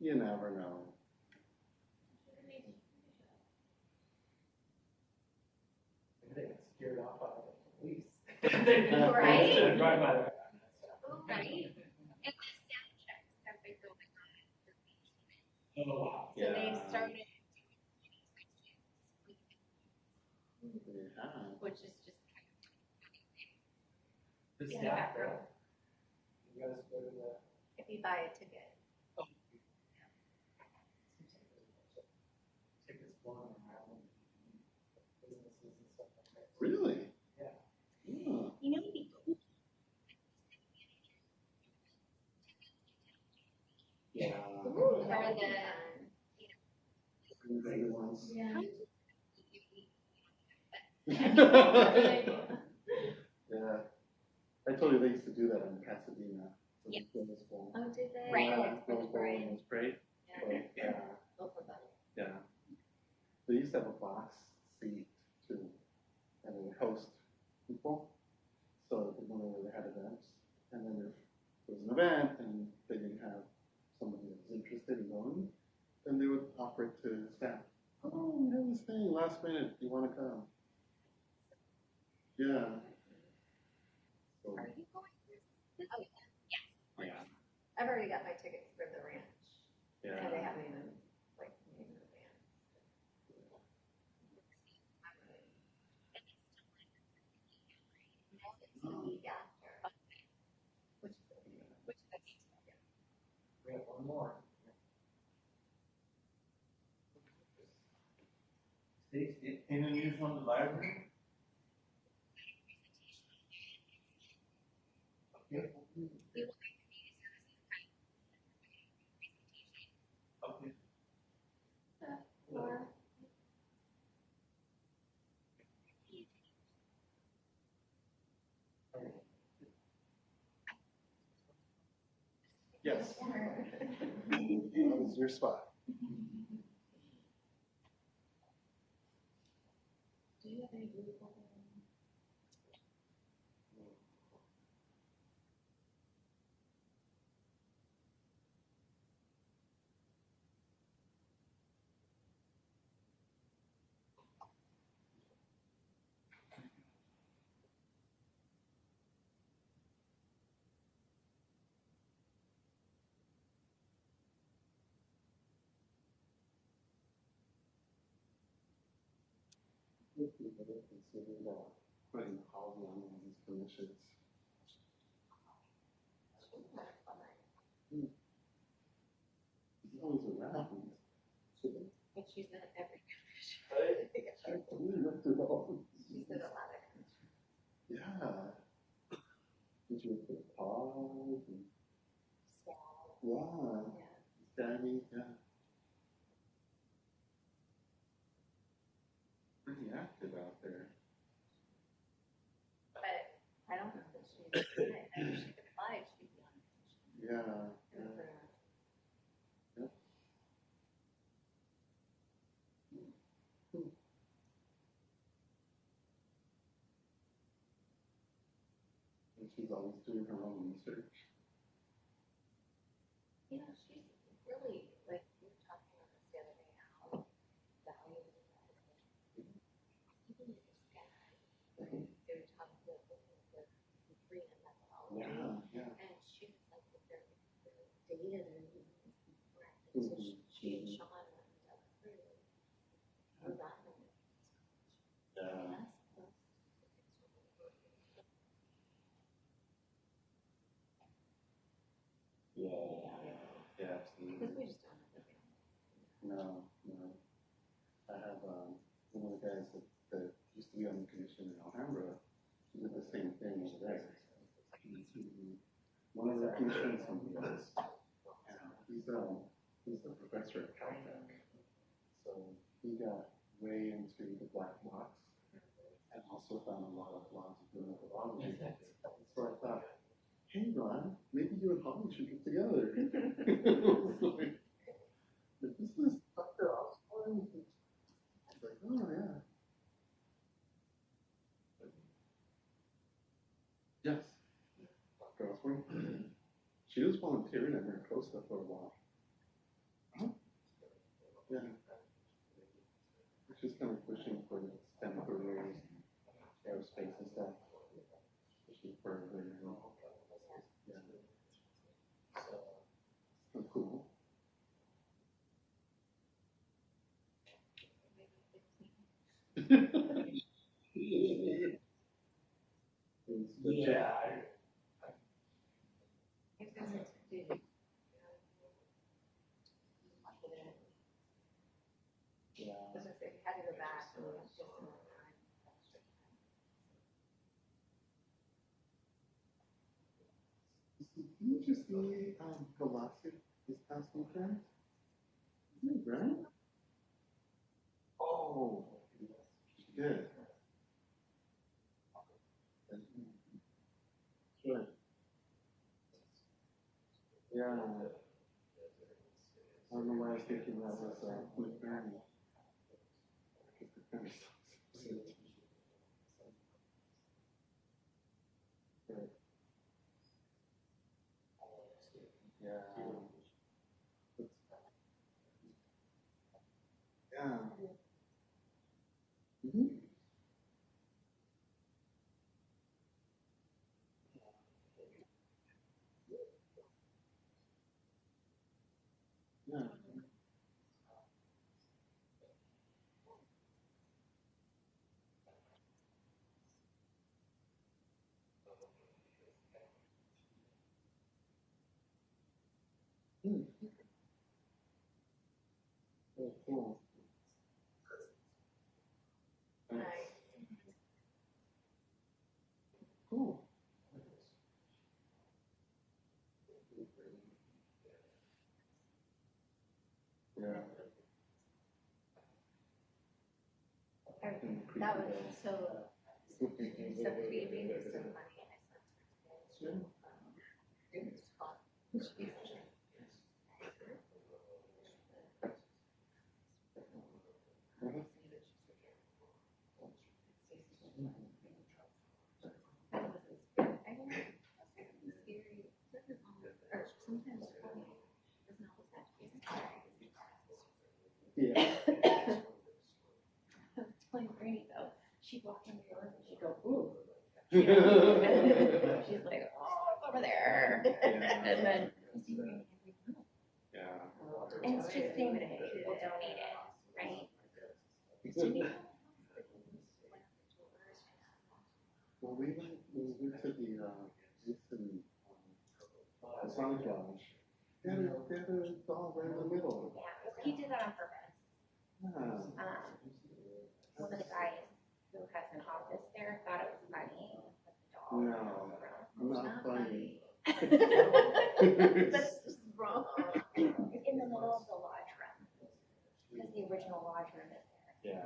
You never know. They get scared off by the police. Right? Instead of driving by their Right? And the sound checks have been going on for weeks. Oh, wow. So they've started doing which is just kind of The in the staff, back row. you guys go to the. If you buy a ticket. Tickets flying around. Businesses and stuff like that. Really? Yeah. Yeah. You know, it'd be cool. Yeah. Or the, Great ones. yeah. Yeah. I told you they used to do that in Pasadena. Yeah. Oh, did they? Right. Yeah, Rose Bowl was great. Yeah. Yeah. Both of them. Yeah. They used to have a box seat too, and they would host people. So whenever they had events, and then if there was an event and they didn't have somebody that was interested in going, then they would offer it to staff. Oh, we have this thing last minute. Do you want to come? Yeah. So, Are you going to? Oh, yeah. yeah. I've already got my tickets for the ranch. Yeah. And they haven't even, like, made an advance. Week after. Which We have one more. Steve, any news on the library? Okay. Okay. Or, Yes. That was your spot. do you have any blue ball? If you ever considered putting housing on one of these commissions. He's always around. But she's in every commission. We looked at all. She's in a lot of commissions. Yeah. Did you put a pause? And, Small. yeah. Yeah. Danny, yeah. Pretty active out there. But I don't know that she's, I mean, she could apply, she'd be on a commission. Yeah. Good for her. And she's always doing her own research. You know, she's really, like, we were talking about this the other day, how valuable that is. Even if it's guy, they were talking about the free methodology. Yeah, yeah. And she was like, with their data they're using is incorrect. And so she and Sean went and dug through a random. Yeah. Yeah. Yeah, absolutely. Because we just don't have the data. No, no. I have one of the guys that used to be on the commission in Alhambra. He did the same thing over there. One of the commissions on the list. He's a professor at Caltech. So he got way into the black box and also found a lot of laws of good methodology. So I thought, hey Ron, maybe you and Holly should get together. Like, this is Dr. Osborne. I was like, oh yeah. Yes, Dr. Osborne. She was volunteering at Maricosta for a while. Yeah. Which is kind of pushing for the STEM careers, aerospace and stuff. Pushing for the, yeah. So cool. Yeah. Yeah. Because if they had to go back, it was just enough time. Did you just see Velocity this past weekend? Isn't it great? Oh, good. Good. Yeah. I don't know why I was thinking that was Blue Granny. Yeah. Yeah. Mm-hmm. Yeah. Mm. Oh, cool. Right. Cool. Yeah. That was so creepy, so funny. It was fun. Yeah. It's playing Granny though. She'd walk in the door and she'd go, ooh. You know? She's like, oh, it's over there. And then, Yeah. and it's just things that people donate it, right? Well, we went to the Houston Sonic Lounge. They had a doll right in the middle. Yeah, he did that on purpose. Yeah. One of the guys who has an office there thought it was funny. No, not funny. That's just wrong. In the middle of the lodge room. Because the original lodge room is there. Yeah.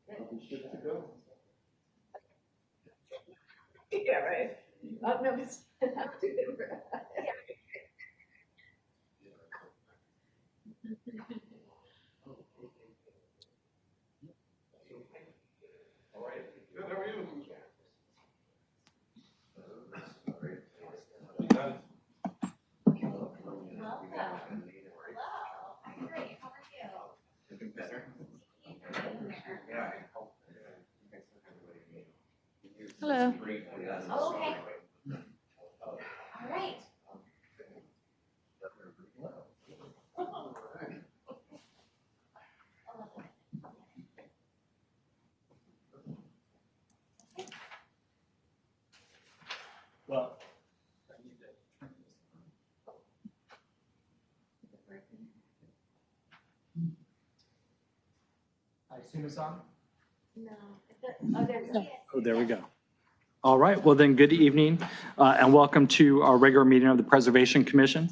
I'll be good to go. Yeah, right. Oh, no, it's not too different. All right. Good, how are you? Welcome. Hello. I'm great. How are you? Looking better. Hello. Oh, okay. All right. Well, I assume it's on? No. Oh, there's Oh, there we go. All right, well then, good evening and welcome to our regular meeting of the Preservation Commission.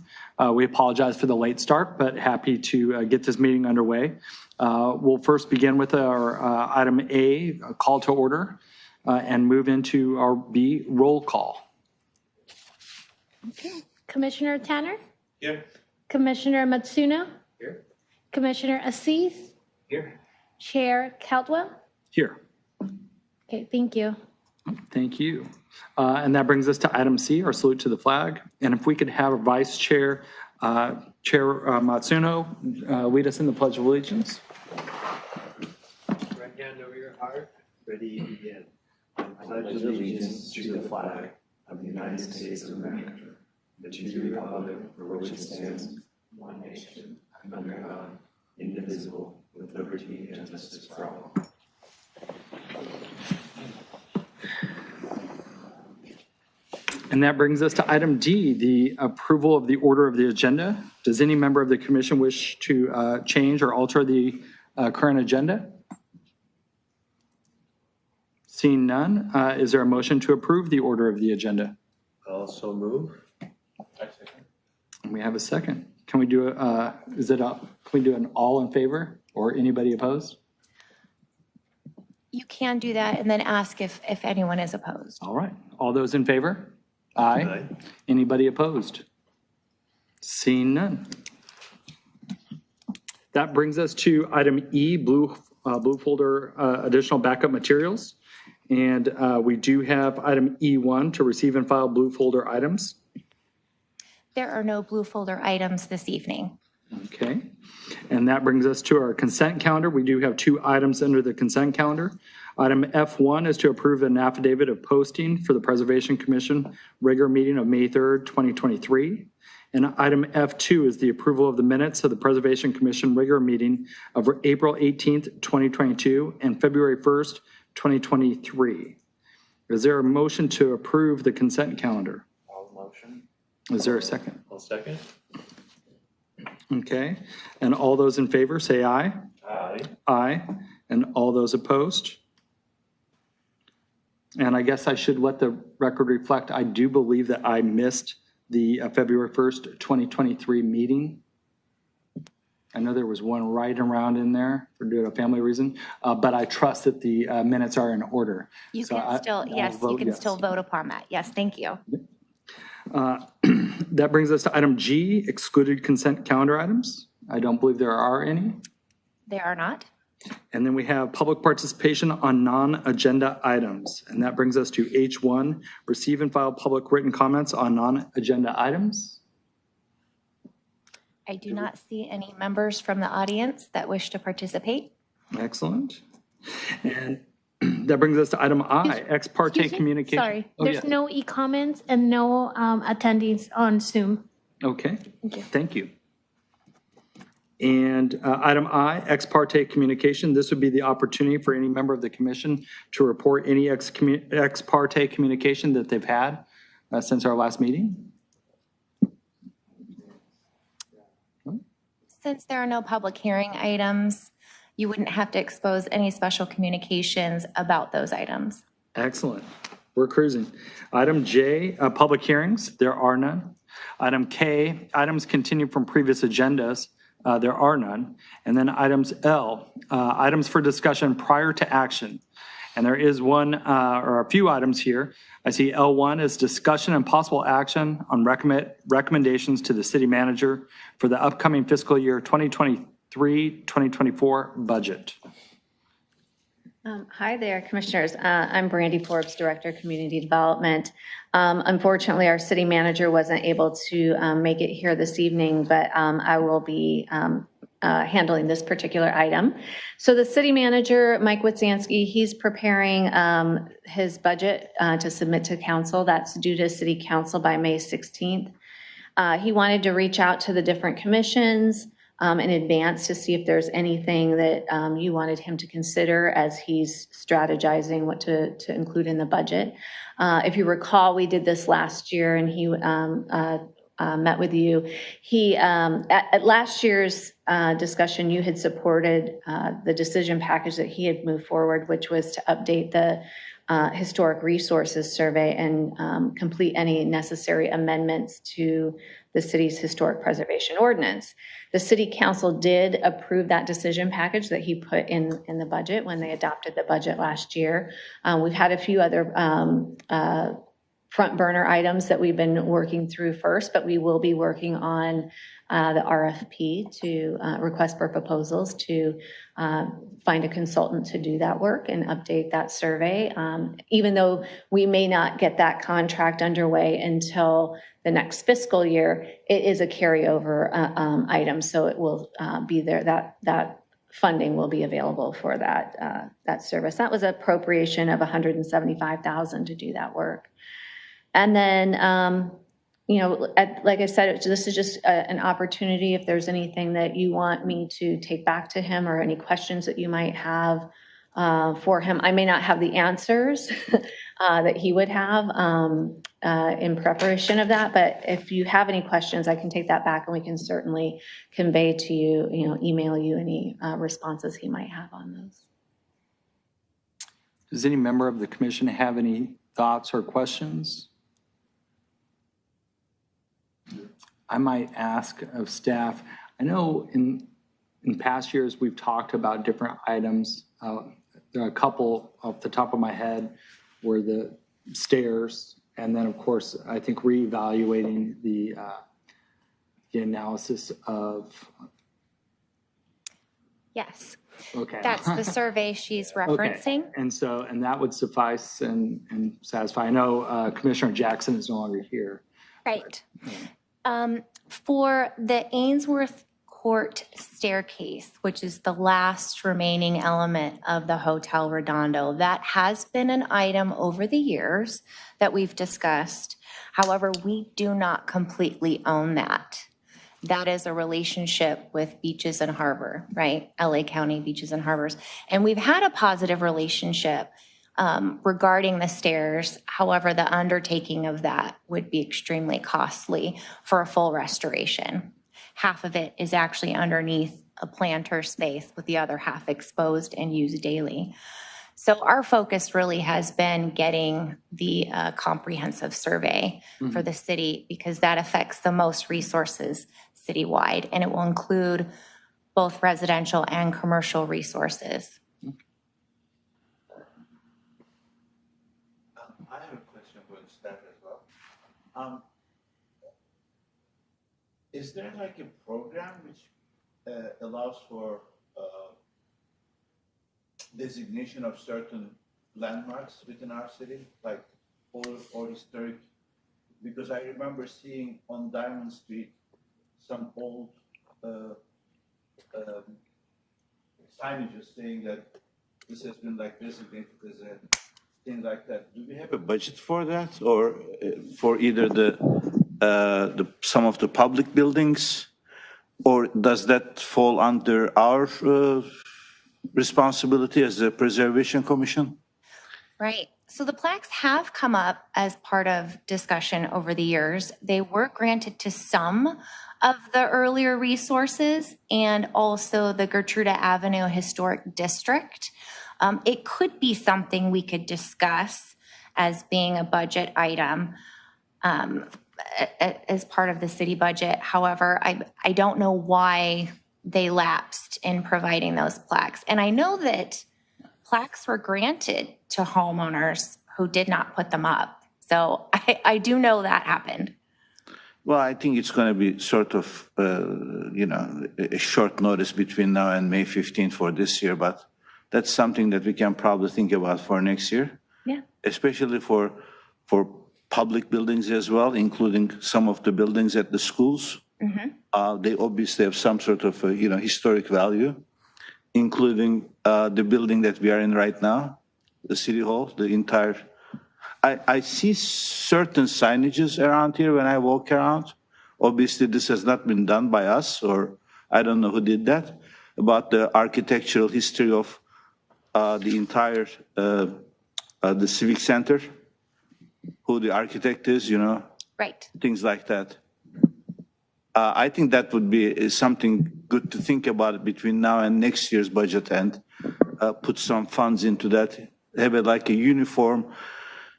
We apologize for the late start, but happy to get this meeting underway. We'll first begin with our item A, a call to order, and move into our B, roll call. Okay. Commissioner Tanner? Here. Commissioner Matsuno? Here. Commissioner Assis? Here. Chair Caldwell? Here. Okay, thank you. Thank you. And that brings us to item C, our salute to the flag. And if we could have Vice Chair, Matsuno, lead us in the Pledge of Allegiance. Right hand over your heart. Ready, begin. I pledge allegiance to the flag of the United States of America, and to the republic for which it stands, one nation, under God, indivisible, with liberty and justice for all. And that brings us to item D, the approval of the order of the agenda. Does any member of the commission wish to change or alter the current agenda? Seeing none, is there a motion to approve the order of the agenda? Also move. We have a second. Can we do can we do an all in favor or anybody opposed? You can do that and then ask if anyone is opposed. All right. All those in favor? Aye. Aye. Anybody opposed? Seeing none. That brings us to item E, blue folder additional backup materials. And we do have item E1 to receive and file blue folder items. There are no blue folder items this evening. Okay. And that brings us to our consent calendar. We do have 2 items under the consent calendar. Item F1 is to approve an affidavit of posting for the Preservation Commission regular meeting of May 3rd, 2023. And item F2 is the approval of the minutes of the Preservation Commission regular meeting of April 18th, 2022 and February 1st, 2023. Is there a motion to approve the consent calendar? All motion. Is there a second? I'll second. Okay. And all those in favor say aye. Aye. Aye. And all those opposed? And I guess I should let the record reflect, I do believe that I missed the February 1st, 2023 meeting. I know there was one right around in there for due to a family reason, but I trust that the minutes are in order. You So can still, I'll yes, you vote can yes. still vote upon that. Yes, thank you. That brings us to item G, excluded consent calendar items. I don't believe there are any. There are not. And then we have public participation on non-agenda items. And that brings us to H1, receive and file public written comments on non-agenda items. I do not see any members from the audience that wish to participate. Excellent. And that brings us to item I, ex parte Excuse me? communication. Sorry, Oh, there's yeah. no e-comments and no attendees on Zoom. Okay, Thank you. thank you. And item I, ex parte communication. This would be the opportunity for any member of the commission to report any ex parte communication that they've had since our last meeting. Since there are no public hearing items, you wouldn't have to expose any special communications about those items. Excellent. We're cruising. Item J, public hearings. There are none. Item K, items continued from previous agendas. There are none. And then items L, items for discussion prior to action. And there is one or a few items here. I see L1 is discussion and possible action on recommendations to the city manager for the upcoming fiscal year 2023-2024 budget. Hi there, Commissioners. I'm Brandy Forbes, Director of Community Development. Unfortunately, our city manager wasn't able to make it here this evening, but I will be handling this particular item. So the city manager, Mike Witsanski, he's preparing his budget to submit to council. That's due to city council by May 16th. He wanted to reach out to the different commissions in advance to see if there's anything that you wanted him to consider as he's strategizing what to include in the budget. If you recall, we did this last year and he met with you. He, at last year's discussion, you had supported the decision package that he had moved forward, which was to update the historic resources survey and complete any necessary amendments to the city's historic preservation ordinance. The city council did approve that decision package that he put in the budget when they adopted the budget last year. We've had a few other front burner items that we've been working through first, but we will be working on the RFP to request for proposals to find a consultant to do that work and update that survey. Even though we may not get that contract underway until the next fiscal year, it is a carryover item, so it will be there. That funding will be available for that service. That was appropriation of $175,000 to do that work. And then, like I said, this is just an opportunity. If there's anything that you want me to take back to him or any questions that you might have for him, I may not have the answers that he would have in preparation of that. But if you have any questions, I can take that back and we can certainly convey to you, email you any responses he might have on those. Does any member of the commission have any thoughts or questions? I might ask of staff, I know in past years we've talked about different items. There are a couple off the top of my head were the stairs, and then of course I think reevaluating the analysis of. Yes, Okay. that's the survey she's referencing. Okay. And that would suffice and satisfy. I know Commissioner Jackson is no longer here. Right. For the Ainsworth Court staircase, which is the last remaining element of the Hotel Redondo, that has been an item over the years that we've discussed. However, we do not completely own that. That is a relationship with Beaches and Harbor, right? LA County Beaches and Harbors. And we've had a positive relationship regarding the stairs. However, the undertaking of that would be extremely costly for a full restoration. Half of it is actually underneath a planter space with the other half exposed and used daily. So our focus really has been getting the comprehensive survey for the city, because that affects the most resources citywide, and it will include both residential and commercial resources. I have a question for the staff as well. Is there like a program which allows for designation of certain landmarks within our city, like or historic? Because I remember seeing on Diamond Street some old signages saying that this has been like designated as a thing like that. Do we have a budget for that, or for either the some of the public buildings, or does that fall under our responsibility as the Preservation Commission? Right. So the plaques have come up as part of discussion over the years. They were granted to some of the earlier resources and also the Gertruda Avenue Historic District. It could be something we could discuss as being a budget item as part of the city budget. However, I don't know why they lapsed in providing those plaques. And I know that plaques were granted to homeowners who did not put them up. So I do know that happened. Well, I think it's going to be sort of, a short notice between now and May 15th for this year, but that's something that we can probably think about for next year. Yeah. Especially for public buildings as well, including some of the buildings at the schools. Mm-hmm. They obviously have some sort of, historic value, including the building that we are in right now, the City Hall, the entire. I see certain signages around here when I walk around. Obviously, this has not been done by us, or I don't know who did that, about the architectural history of the entire, the Civic Center, who the architect is, Right. Things like that. I think that would be something good to think about between now and next year's budget, and put some funds into that, have it like a uniform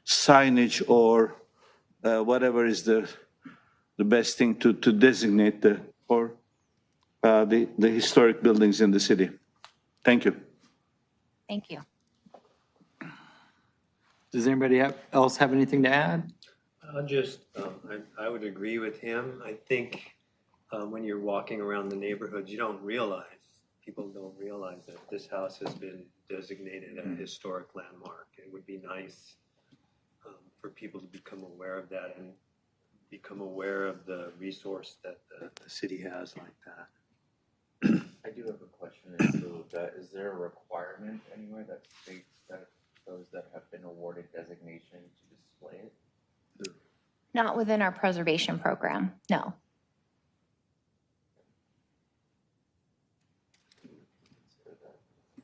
signage or whatever is the best thing to designate the historic buildings in the city. Thank you. Thank you. Does anybody else have anything to add? I would agree with him. I think when you're walking around the neighborhood, people don't realize that this house has been designated a historic landmark. It would be nice for people to become aware of that and become aware of the resource that the city has like that. I do have a question as to that. Is there a requirement anywhere that states that those that have been awarded designation to display it? Not within our preservation program, no.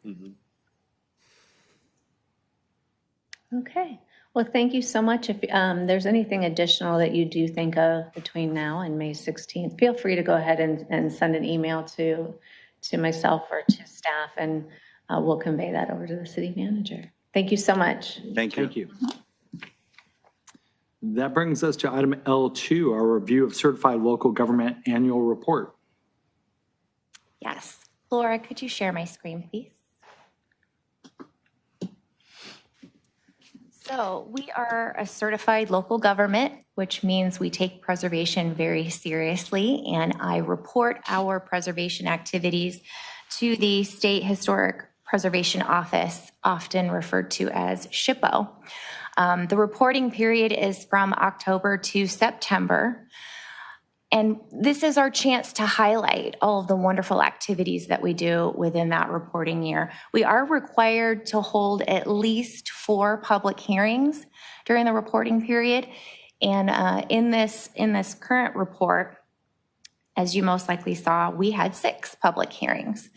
Mm-hmm. Okay. Well, thank you so much. If there's anything additional that you do think of between now and May 16th, feel free to go ahead and send an email to myself or to staff, and we'll convey that over to the city manager. Thank you so much. Thank you. Thank you. That brings us to item L2, our review of certified local government annual report. Yes. Laura, could you share my screen, please? So we are a certified local government, which means we take preservation very seriously, and I report our preservation activities to the State Historic Preservation Office, often referred to as SHPO. The reporting period is from October to September. And this is our chance to highlight all of the wonderful activities that we do within that reporting year. We are required to hold at least 4 public hearings during the reporting period. And in this current report, as you most likely saw, we had 6 public hearings.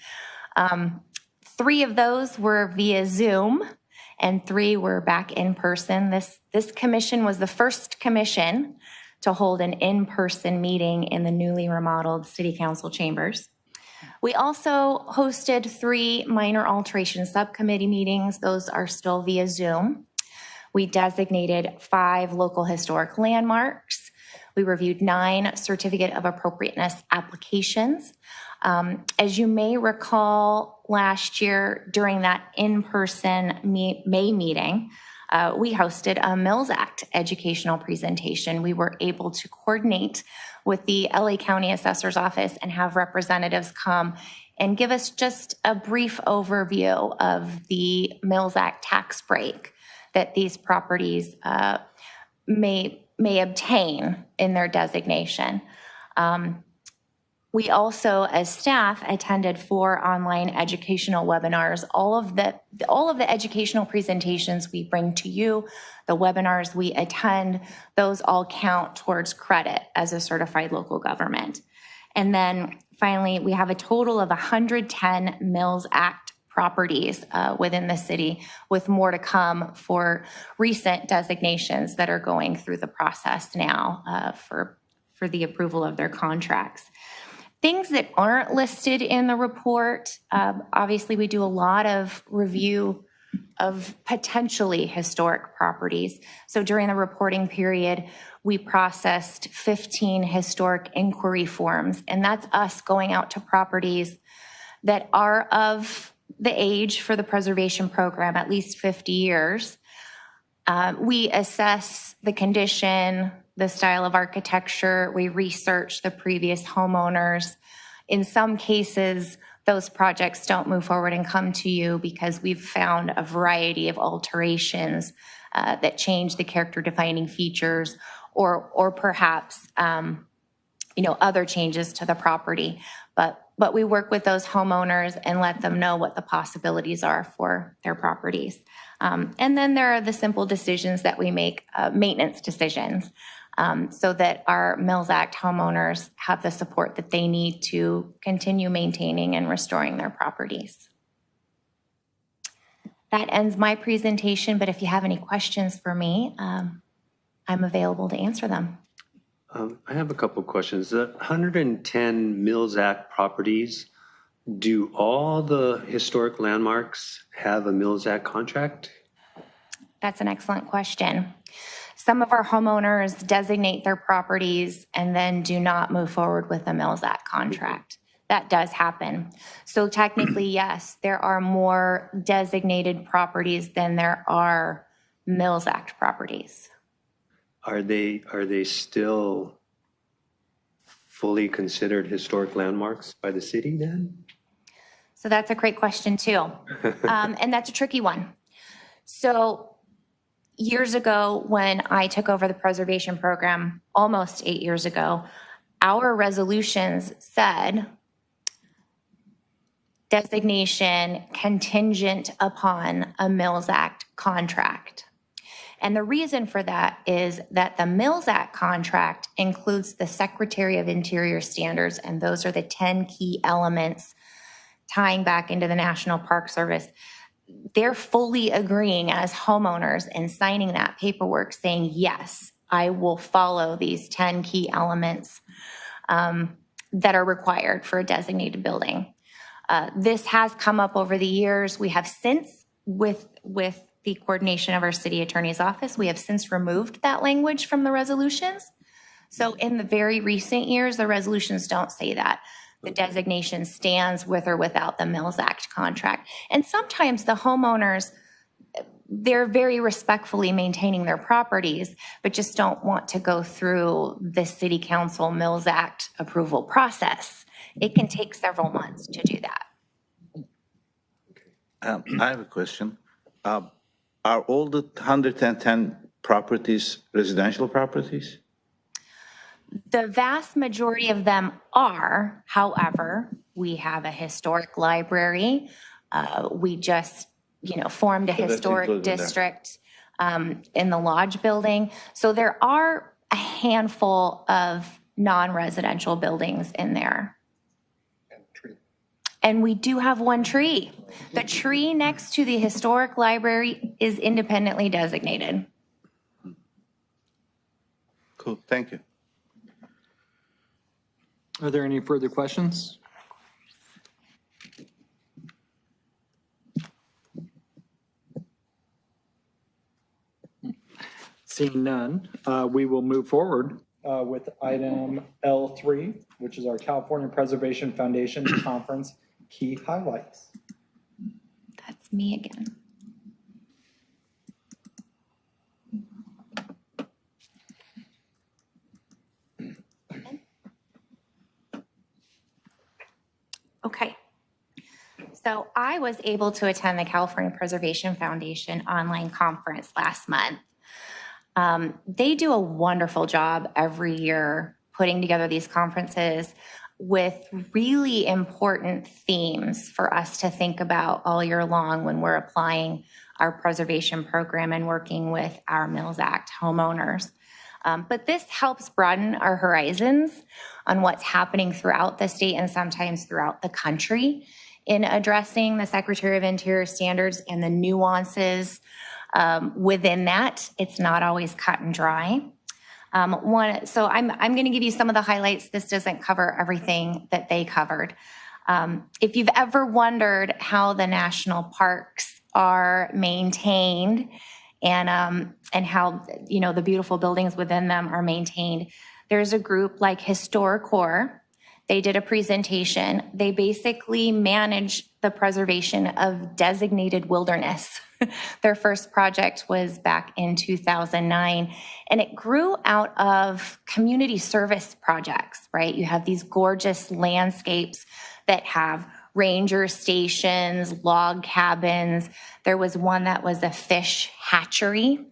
3 of those were via Zoom, and 3 were back in person. This commission was the first commission to hold an in-person meeting in the newly remodeled City Council chambers. We also hosted 3 minor alteration subcommittee meetings. Those are still via Zoom. We designated 5 local historic landmarks. We reviewed 9 certificate of appropriateness applications. As you may recall, last year during that in-person May meeting, we hosted a Mills Act educational presentation. We were able to coordinate with the LA County Assessor's Office and have representatives come and give us just a brief overview of the Mills Act tax break that these properties may obtain in their designation. We also, as staff, attended 4 online educational webinars. All of the educational presentations we bring to you, the webinars we attend, those all count towards credit as a certified local government. And then finally, we have a total of 110 Mills Act properties within the city, with more to come for recent designations that are going through the process now for the approval of their contracts. Things that aren't listed in the report, obviously we do a lot of review of potentially historic properties. So during the reporting period, we processed 15 historic inquiry forms, and that's us going out to properties that are of the age for the preservation program, at least 50 years. We assess the condition, the style of architecture. We research the previous homeowners. In some cases, those projects don't move forward and come to you because we've found a variety of alterations that change the character defining features, or perhaps other changes to the property. But we work with those homeowners and let them know what the possibilities are for their properties. And then there are the simple decisions that we make, maintenance decisions, so that our Mills Act homeowners have the support that they need to continue maintaining and restoring their properties. That ends my presentation, but if you have any questions for me, I'm available to answer them. I have a couple questions. The 110 Mills Act properties, do all the historic landmarks have a Mills Act contract? That's an excellent question. Some of our homeowners designate their properties and then do not move forward with a Mills Act contract. That does happen. So technically, yes, there are more designated properties than there are Mills Act properties. are they still fully considered historic landmarks by the city then? So that's a great question too. And that's a tricky one. So years ago, when I took over the preservation program, almost 8 years ago, our resolutions said designation contingent upon a Mills Act contract. And the reason for that is that the Mills Act contract includes the Secretary of Interior standards, and those are the 10 key elements tying back into the National Park Service. They're fully agreeing as homeowners and signing that paperwork saying, yes, I will follow these 10 key elements that are required for a designated building. This has come up over the years. We have since, with the coordination of our city attorney's office, we have since removed that language from the resolutions. So in the very recent years, the resolutions don't say that. The designation stands with or without the Mills Act contract. And sometimes the homeowners, they're very respectfully maintaining their properties, but just don't want to go through the city council Mills Act approval process. It can take several months to do that. I have a question. Are all the 110 properties residential properties? The vast majority of them are, however, we have a historic library. We just, formed a So that's historic included there. district in the Lodge building. So there are a handful of non-residential buildings in there. And we do have one tree. The tree next to the historic library is independently designated. Cool, thank you. Are there any further questions? Seeing none, we will move forward with item L3, which is our California Preservation Foundation Conference Key Highlights. That's me again. Okay. So I was able to attend the California Preservation Foundation online conference last month. They do a wonderful job every year putting together these conferences with really important themes for us to think about all year long when we're applying our preservation program and working with our Mills Act homeowners. But this helps broaden our horizons on what's happening throughout the state and sometimes throughout the country in addressing the Secretary of Interior standards and the nuances within that. It's not always cut and dry. So I'm going to give you some of the highlights. This doesn't cover everything that they covered. If you've ever wondered how the national parks are maintained and how, the beautiful buildings within them are maintained, there's a group like HistoriCorps. They did a presentation. They basically manage the preservation of designated wilderness. Their first project was back in 2009, and it grew out of community service projects, right? You have these gorgeous landscapes that have ranger stations, log cabins. There was one that was a fish hatchery.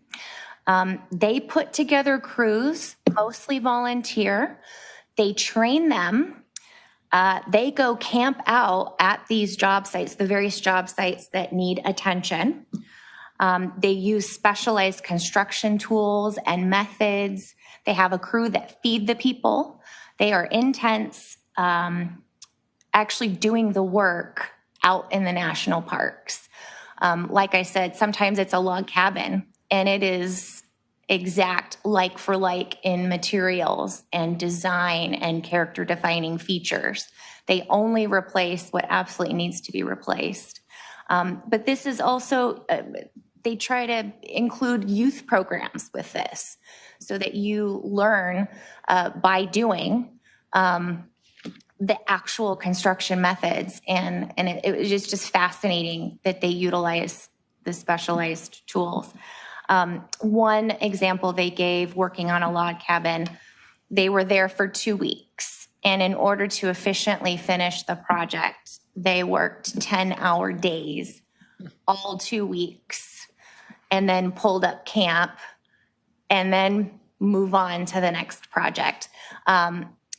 They put together crews, mostly volunteer. They train them. They go camp out at these job sites, the various job sites that need attention. They use specialized construction tools and methods. They have a crew that feed the people. They are intense, actually doing the work out in the national parks. Like I said, sometimes it's a log cabin, and it is exact like for like in materials and design and character defining features. They only replace what absolutely needs to be replaced. But this is also, they try to include youth programs with this so that you learn by doing the actual construction methods. And it was just fascinating that they utilize the specialized tools. One example they gave, working on a log cabin, they were there for 2 weeks. And in order to efficiently finish the project, they worked 10-hour days, all 2 weeks, and then pulled up camp and then move on to the next project.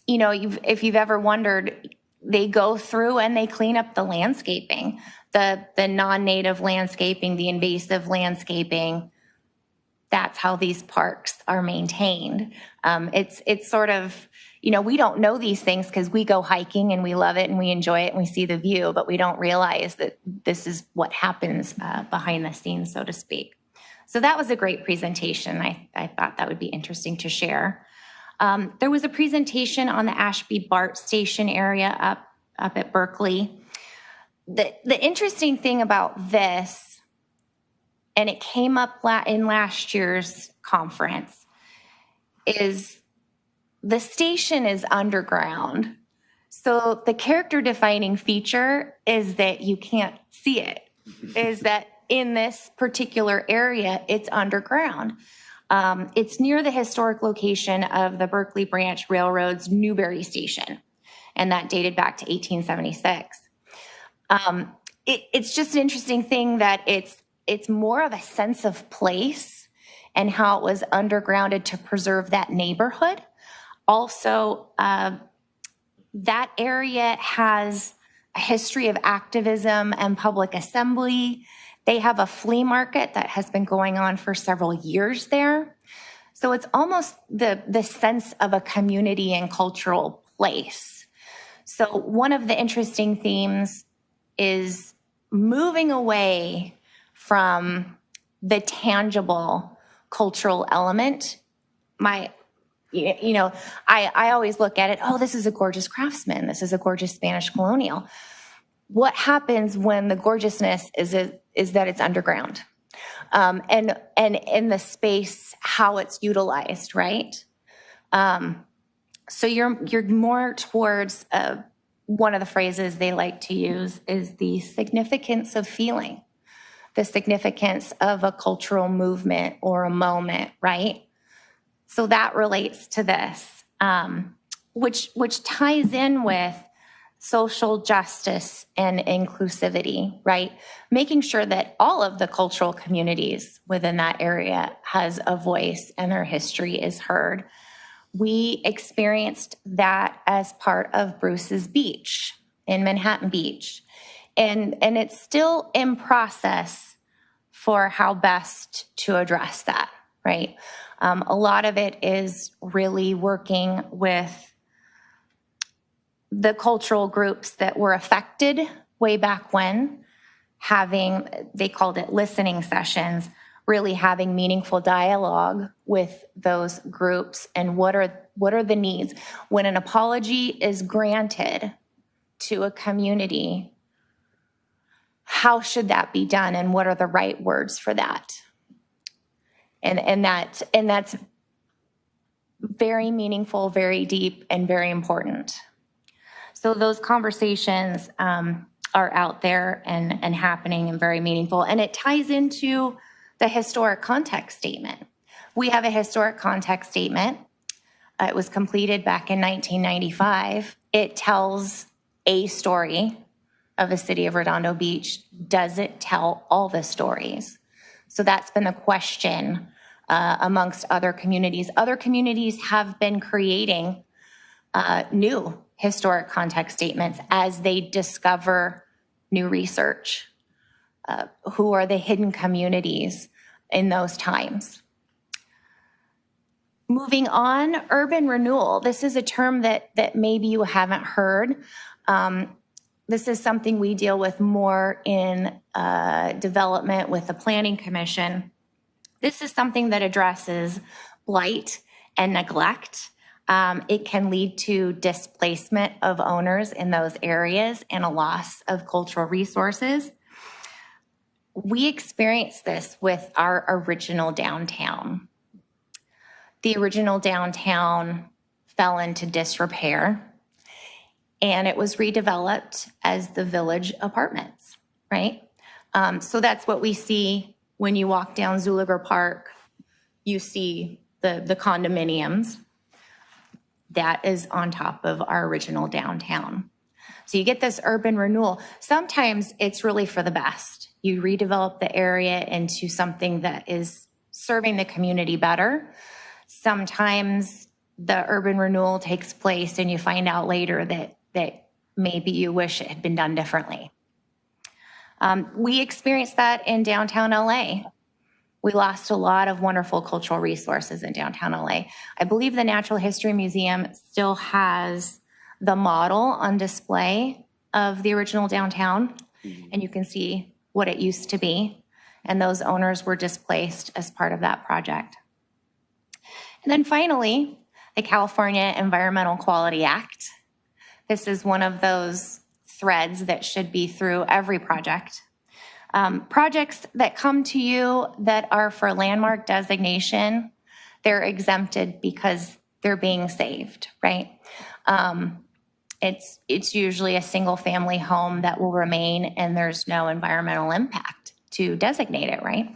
You know, if you've ever wondered, they go through and they clean up the landscaping, the non-native landscaping, the invasive landscaping. That's how these parks are maintained. It's sort of, you know, we don't know these things because we go hiking and we love it and we enjoy it and we see the view, but we don't realize that this is what happens behind the scenes, so to speak. So that was a great presentation. I thought that would be interesting to share. There was a presentation on the Ashby BART station area up at Berkeley. The interesting thing about this, and it came up in last year's conference, is the station is underground. So the character defining feature is that you can't see it, is that in this particular area, it's underground. It's near the historic location of the Berkeley Branch Railroad's Newberry Station, and that dated back to 1876. It's just an interesting thing that it's more of a sense of place and how it was undergrounded to preserve that neighborhood. Also, that area has a history of activism and public assembly. They have a flea market that has been going on for several years there. So it's almost the sense of a community and cultural place. So one of the interesting themes is moving away from the tangible cultural element. I always look at it, oh, this is a gorgeous craftsman. This is a gorgeous Spanish colonial. What happens when the gorgeousness is that it's underground, and in the space, how it's utilized, right? So you're more towards one of the phrases they like to use is the significance of feeling, the significance of a cultural movement or a moment, right? So that relates to this, which ties in with social justice and inclusivity, right? Making sure that all of the cultural communities within that area has a voice and their history is heard. We experienced that as part of Bruce's Beach in Manhattan Beach. And it's still in process for how best to address that, right? A lot of it is really working with the cultural groups that were affected way back when, they called it listening sessions, really having meaningful dialogue with those groups and what are the needs. When an apology is granted to a community, how should that be done and what are the right words for that? And that's very meaningful, very deep, and very important. So those conversations are out there and happening and very meaningful. And it ties into the historic context statement. We have a historic context statement. It was completed back in 1995. It tells a story of the city of Redondo Beach. Does it tell all the stories? So that's been a question amongst other communities. Other communities have been creating new historic context statements as they discover new research. Who are the hidden communities in those times? Moving on, urban renewal. This is a term that maybe you haven't heard. This is something we deal with more in development with the Planning Commission. This is something that addresses blight and neglect. It can lead to displacement of owners in those areas and a loss of cultural resources. We experienced this with our original downtown. The original downtown fell into disrepair, and it was redeveloped as the Village Apartments, right? So that's what we see When you walk down Zuliger Park, you see the condominiums. That is on top of our original downtown. So you get this urban renewal. Sometimes it's really for the best. You redevelop the area into something that is serving the community better. Sometimes the urban renewal takes place and you find out later that maybe you wish it had been done differently. We experienced that in downtown LA. We lost a lot of wonderful cultural resources in downtown LA. I believe the Natural History Museum still has the model on display of the original downtown, and you can see what it used to be. And those owners were displaced as part of that project. And then finally, the California Environmental Quality Act. This is one of those threads that should be through every project. Projects that come to you that are for landmark designation, they're exempted because they're being saved, right? It's usually a single family home that will remain and there's no environmental impact to designate it, right?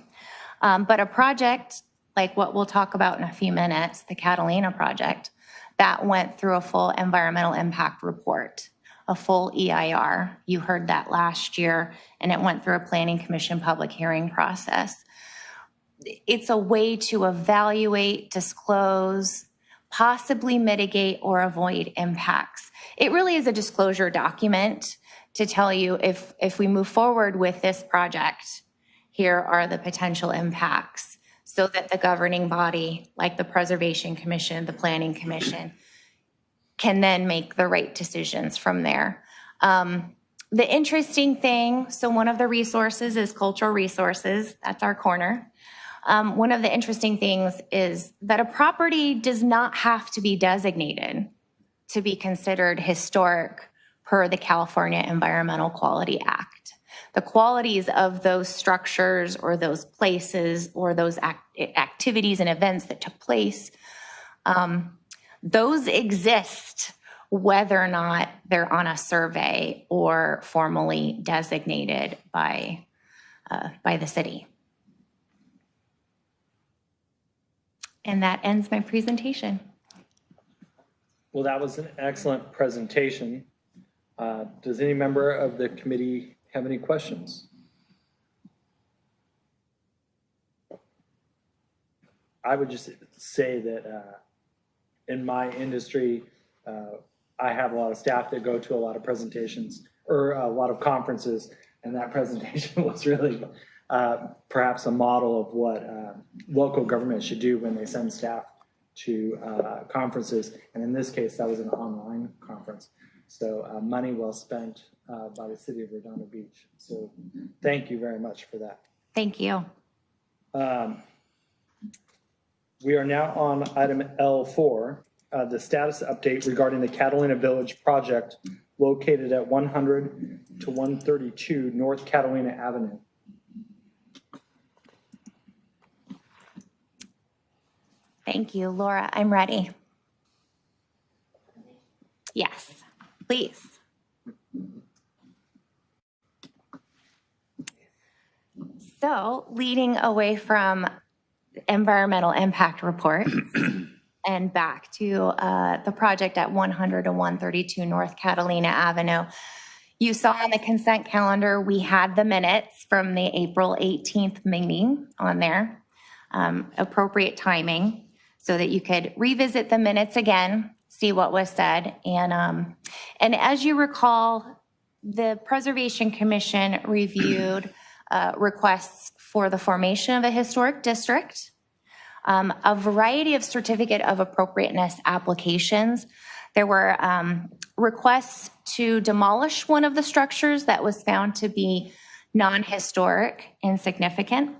But a project like what we'll talk about in a few minutes, the Catalina project, that went through a full environmental impact report, a full EIR. You heard that last year, and it went through a planning commission public hearing process. It's a way to evaluate, disclose, possibly mitigate or avoid impacts. It really is a disclosure document to tell you if we move forward with this project, here are the potential impacts, so that the governing body, like the Preservation Commission, the Planning Commission, can then make the right decisions from there. The interesting thing, so one of the resources is cultural resources. That's our corner. One of the interesting things is that a property does not have to be designated to be considered historic per the California Environmental Quality Act. The qualities of those structures or those places or those activities and events that took place, those exist whether or not they're on a survey or formally designated by the city. And that ends my presentation. Well, that was an excellent presentation. Does any member of the committee have any questions? I would just say that in my industry, I have a lot of staff that go to a lot of presentations or a lot of conferences, and that presentation was really perhaps a model of what local government should do when they send staff to conferences. And in this case, that was an online conference. So money well spent by the city of Redondo Beach. So thank you very much for that. Thank you. We are now on item L4, the status update regarding the Catalina Village project located at 100 to 132 North Catalina Avenue. Thank you, Laura. I'm ready. Yes, please. So, leading away from environmental impact reports and back to the project at 100 to 132 North Catalina Avenue, you saw on the consent calendar we had the minutes from the April 18th meeting on there, appropriate timing, so that you could revisit the minutes again, see what was said. And as you recall, the Preservation Commission reviewed requests for the formation of a historic district, a variety of certificate of appropriateness applications. There were requests to demolish one of the structures that was found to be non-historic and significant,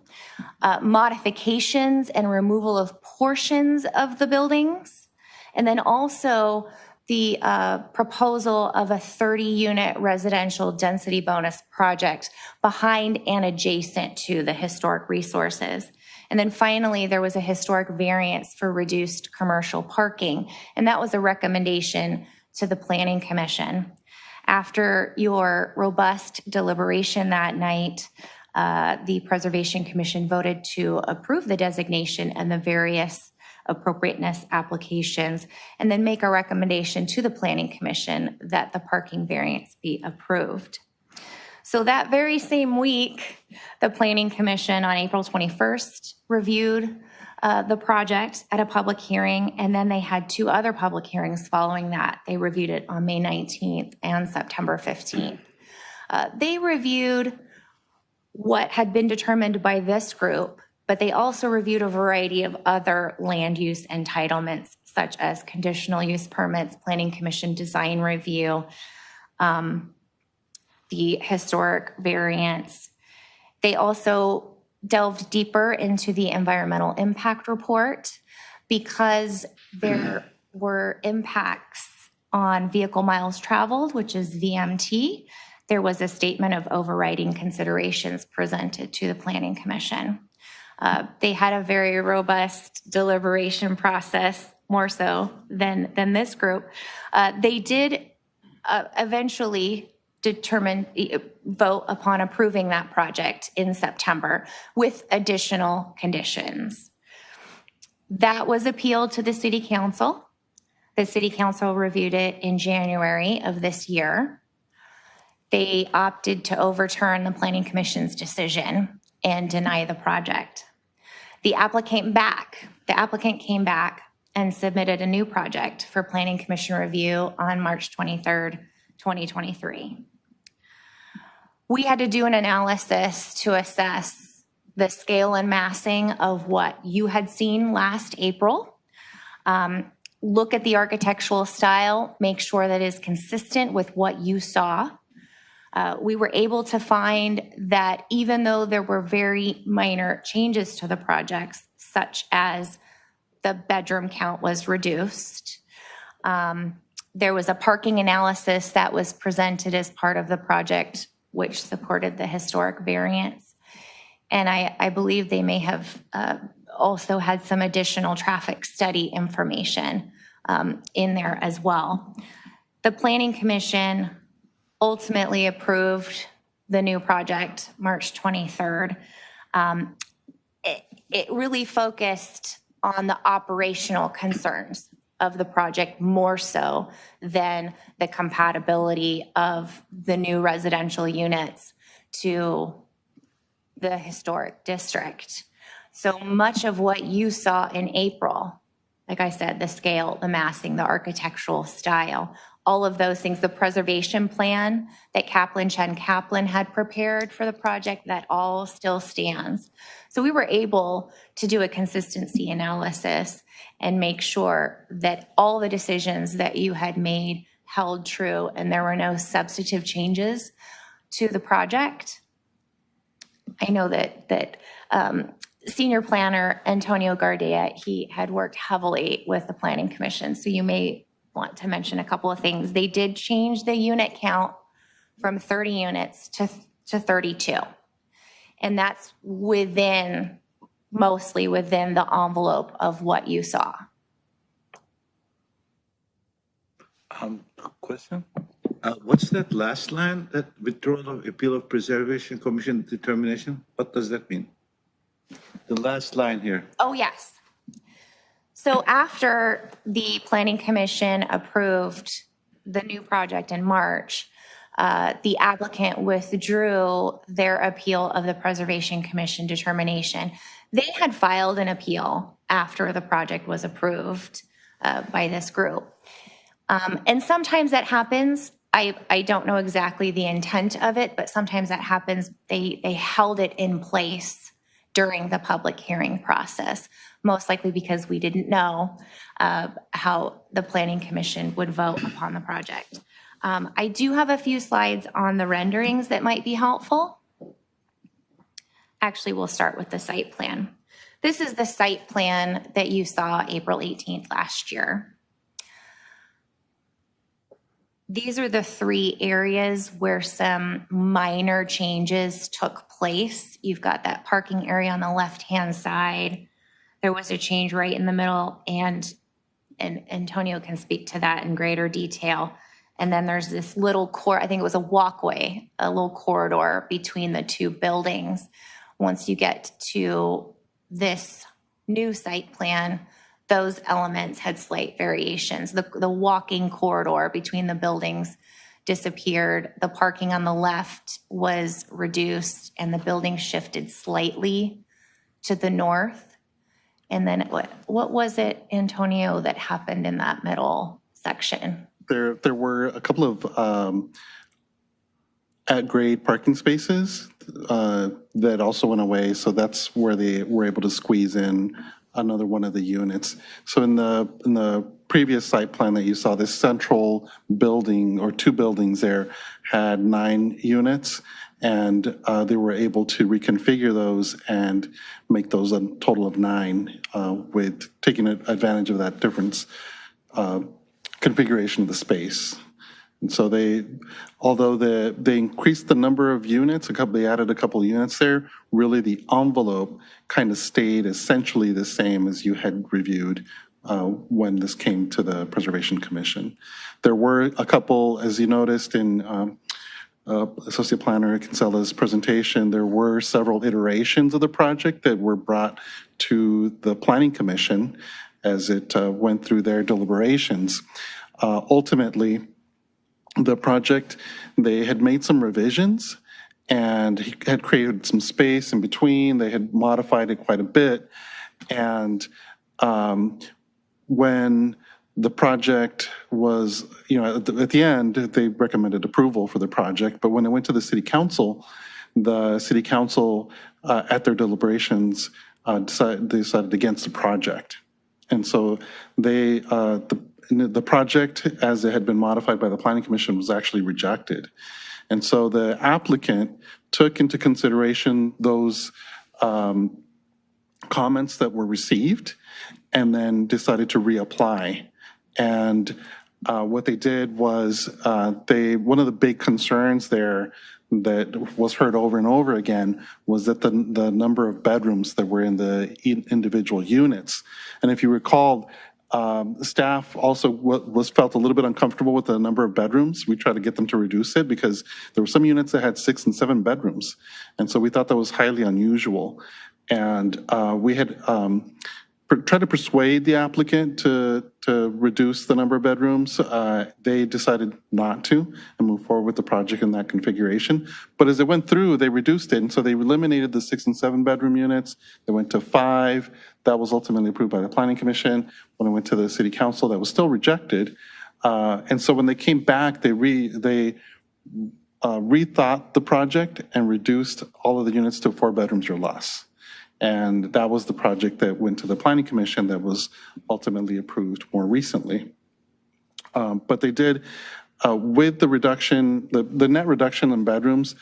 modifications and removal of portions of the buildings, and then also the proposal of a 30-unit residential density bonus project behind and adjacent to the historic resources. And then finally, there was a historic variance for reduced commercial parking, and that was a recommendation to the Planning Commission. After your robust deliberation that night, the Preservation Commission voted to approve the designation and the various appropriateness applications, and then make a recommendation to the Planning Commission that the parking variance be approved. So that very same week, the Planning Commission on April 21st reviewed the project at a public hearing, and then they had 2 other public hearings following that. They reviewed it on May 19th and September 15th. They reviewed what had been determined by this group, but they also reviewed a variety of other land use entitlements, such as conditional use permits, Planning Commission design review, the historic variance. They also delved deeper into the environmental impact report because there were impacts on vehicle miles traveled, which is VMT. There was a statement of overriding considerations presented to the Planning Commission. They had a very robust deliberation process, more so than this group. They did eventually vote upon approving that project in September with additional conditions. That was appealed to the City Council. The City Council reviewed it in January of this year. They opted to overturn the Planning Commission's decision and deny the project. The applicant came back and submitted a new project for Planning Commission review on March 23rd, 2023. We had to do an analysis to assess the scale and massing of what you had seen last April. Look at the architectural style, make sure that is consistent with what you saw. We were able to find that even though there were very minor changes to the projects, such as the bedroom count was reduced, there was a parking analysis that was presented as part of the project, which supported the historic variance. And I believe they may have also had some additional traffic study information in there as well. The Planning Commission ultimately approved the new project March 23rd. It really focused on the operational concerns of the project more so than the compatibility of the new residential units to the historic district. So much of what you saw in April, like I said, the scale, the massing, the architectural style, all of those things, the preservation plan that Chen Kaplan had prepared for the project, that all still stands. So we were able to do a consistency analysis and make sure that all the decisions that you had made held true and there were no substantive changes to the project. I know that Senior Planner Antonio Gardea, he had worked heavily with the Planning Commission, so you may want to mention a couple of things. They did change the unit count from 30 units to 32. And that's mostly within the envelope of what you saw. Question? What's that last line, that withdrawal of appeal of Preservation Commission determination? What does that mean? The last line here. Oh, yes. So after the Planning Commission approved the new project in March, the applicant withdrew their appeal of the Preservation Commission determination. They had filed an appeal after the project was approved by this group. And sometimes that happens. I don't know exactly the intent of it, but sometimes that happens. They held it in place during the public hearing process, most likely because we didn't know how the Planning Commission would vote upon the project. I do have a few slides on the renderings that might be helpful. Actually, we'll start with the site plan. This is the site plan that you saw April 18th last year. These are the 3 areas where some minor changes took place. You've got that parking area on the left-hand side. There was a change right in the middle, and Antonio can speak to that in greater detail. And then there's this little I think it was a walkway, a little corridor between the two buildings. Once you get to this new site plan, those elements had slight variations. The walking corridor between the buildings disappeared. The parking on the left was reduced and the building shifted slightly to the north. And then what was it, Antonio, that happened in that middle section? There were a couple of at-grade parking spaces that also went away, so that's where they were able to squeeze in another one of the units. So in the previous site plan that you saw, this central building or two buildings there had 9 units, and they were able to reconfigure those and make those a total of 9 with taking advantage of that difference configuration of the space. And so although they increased the number of units, they added a couple of units there, really the envelope kind of stayed essentially the same as you had reviewed when this came to the Preservation Commission. There were a couple, as you noticed in Associate Planner Kinsella's presentation, there were several iterations of the project that were brought to the Planning Commission as it went through their deliberations. Ultimately, the project, they had made some revisions and he had created some space in between. They had modified it quite a bit. And when the project was, at the end, they recommended approval for the project. But when it went to the city council at their deliberations decided against the project. And so the project, as it had been modified by the Planning Commission, was actually rejected. And so the applicant took into consideration those comments that were received and then decided to reapply. And what they did was one of the big concerns there that was heard over and over again was that the number of bedrooms that were in the individual units. And if you recall, staff also felt a little bit uncomfortable with the number of bedrooms. We tried to get them to reduce it because there were some units that had 6 and 7 bedrooms. And so we thought that was highly unusual. And we had tried to persuade the applicant to reduce the number of bedrooms. They decided not to and move forward with the project in that configuration. But as it went through, they reduced it. And so they eliminated the 6 and 7 bedroom units. They went to 5. That was ultimately approved by the Planning Commission. When it went to the City Council, that was still rejected. And so when they came back, they rethought the project and reduced all of the units to 4 bedrooms or less. And that was the project that went to the Planning Commission that was ultimately approved more recently. But they did, with the reduction, the net reduction in bedrooms,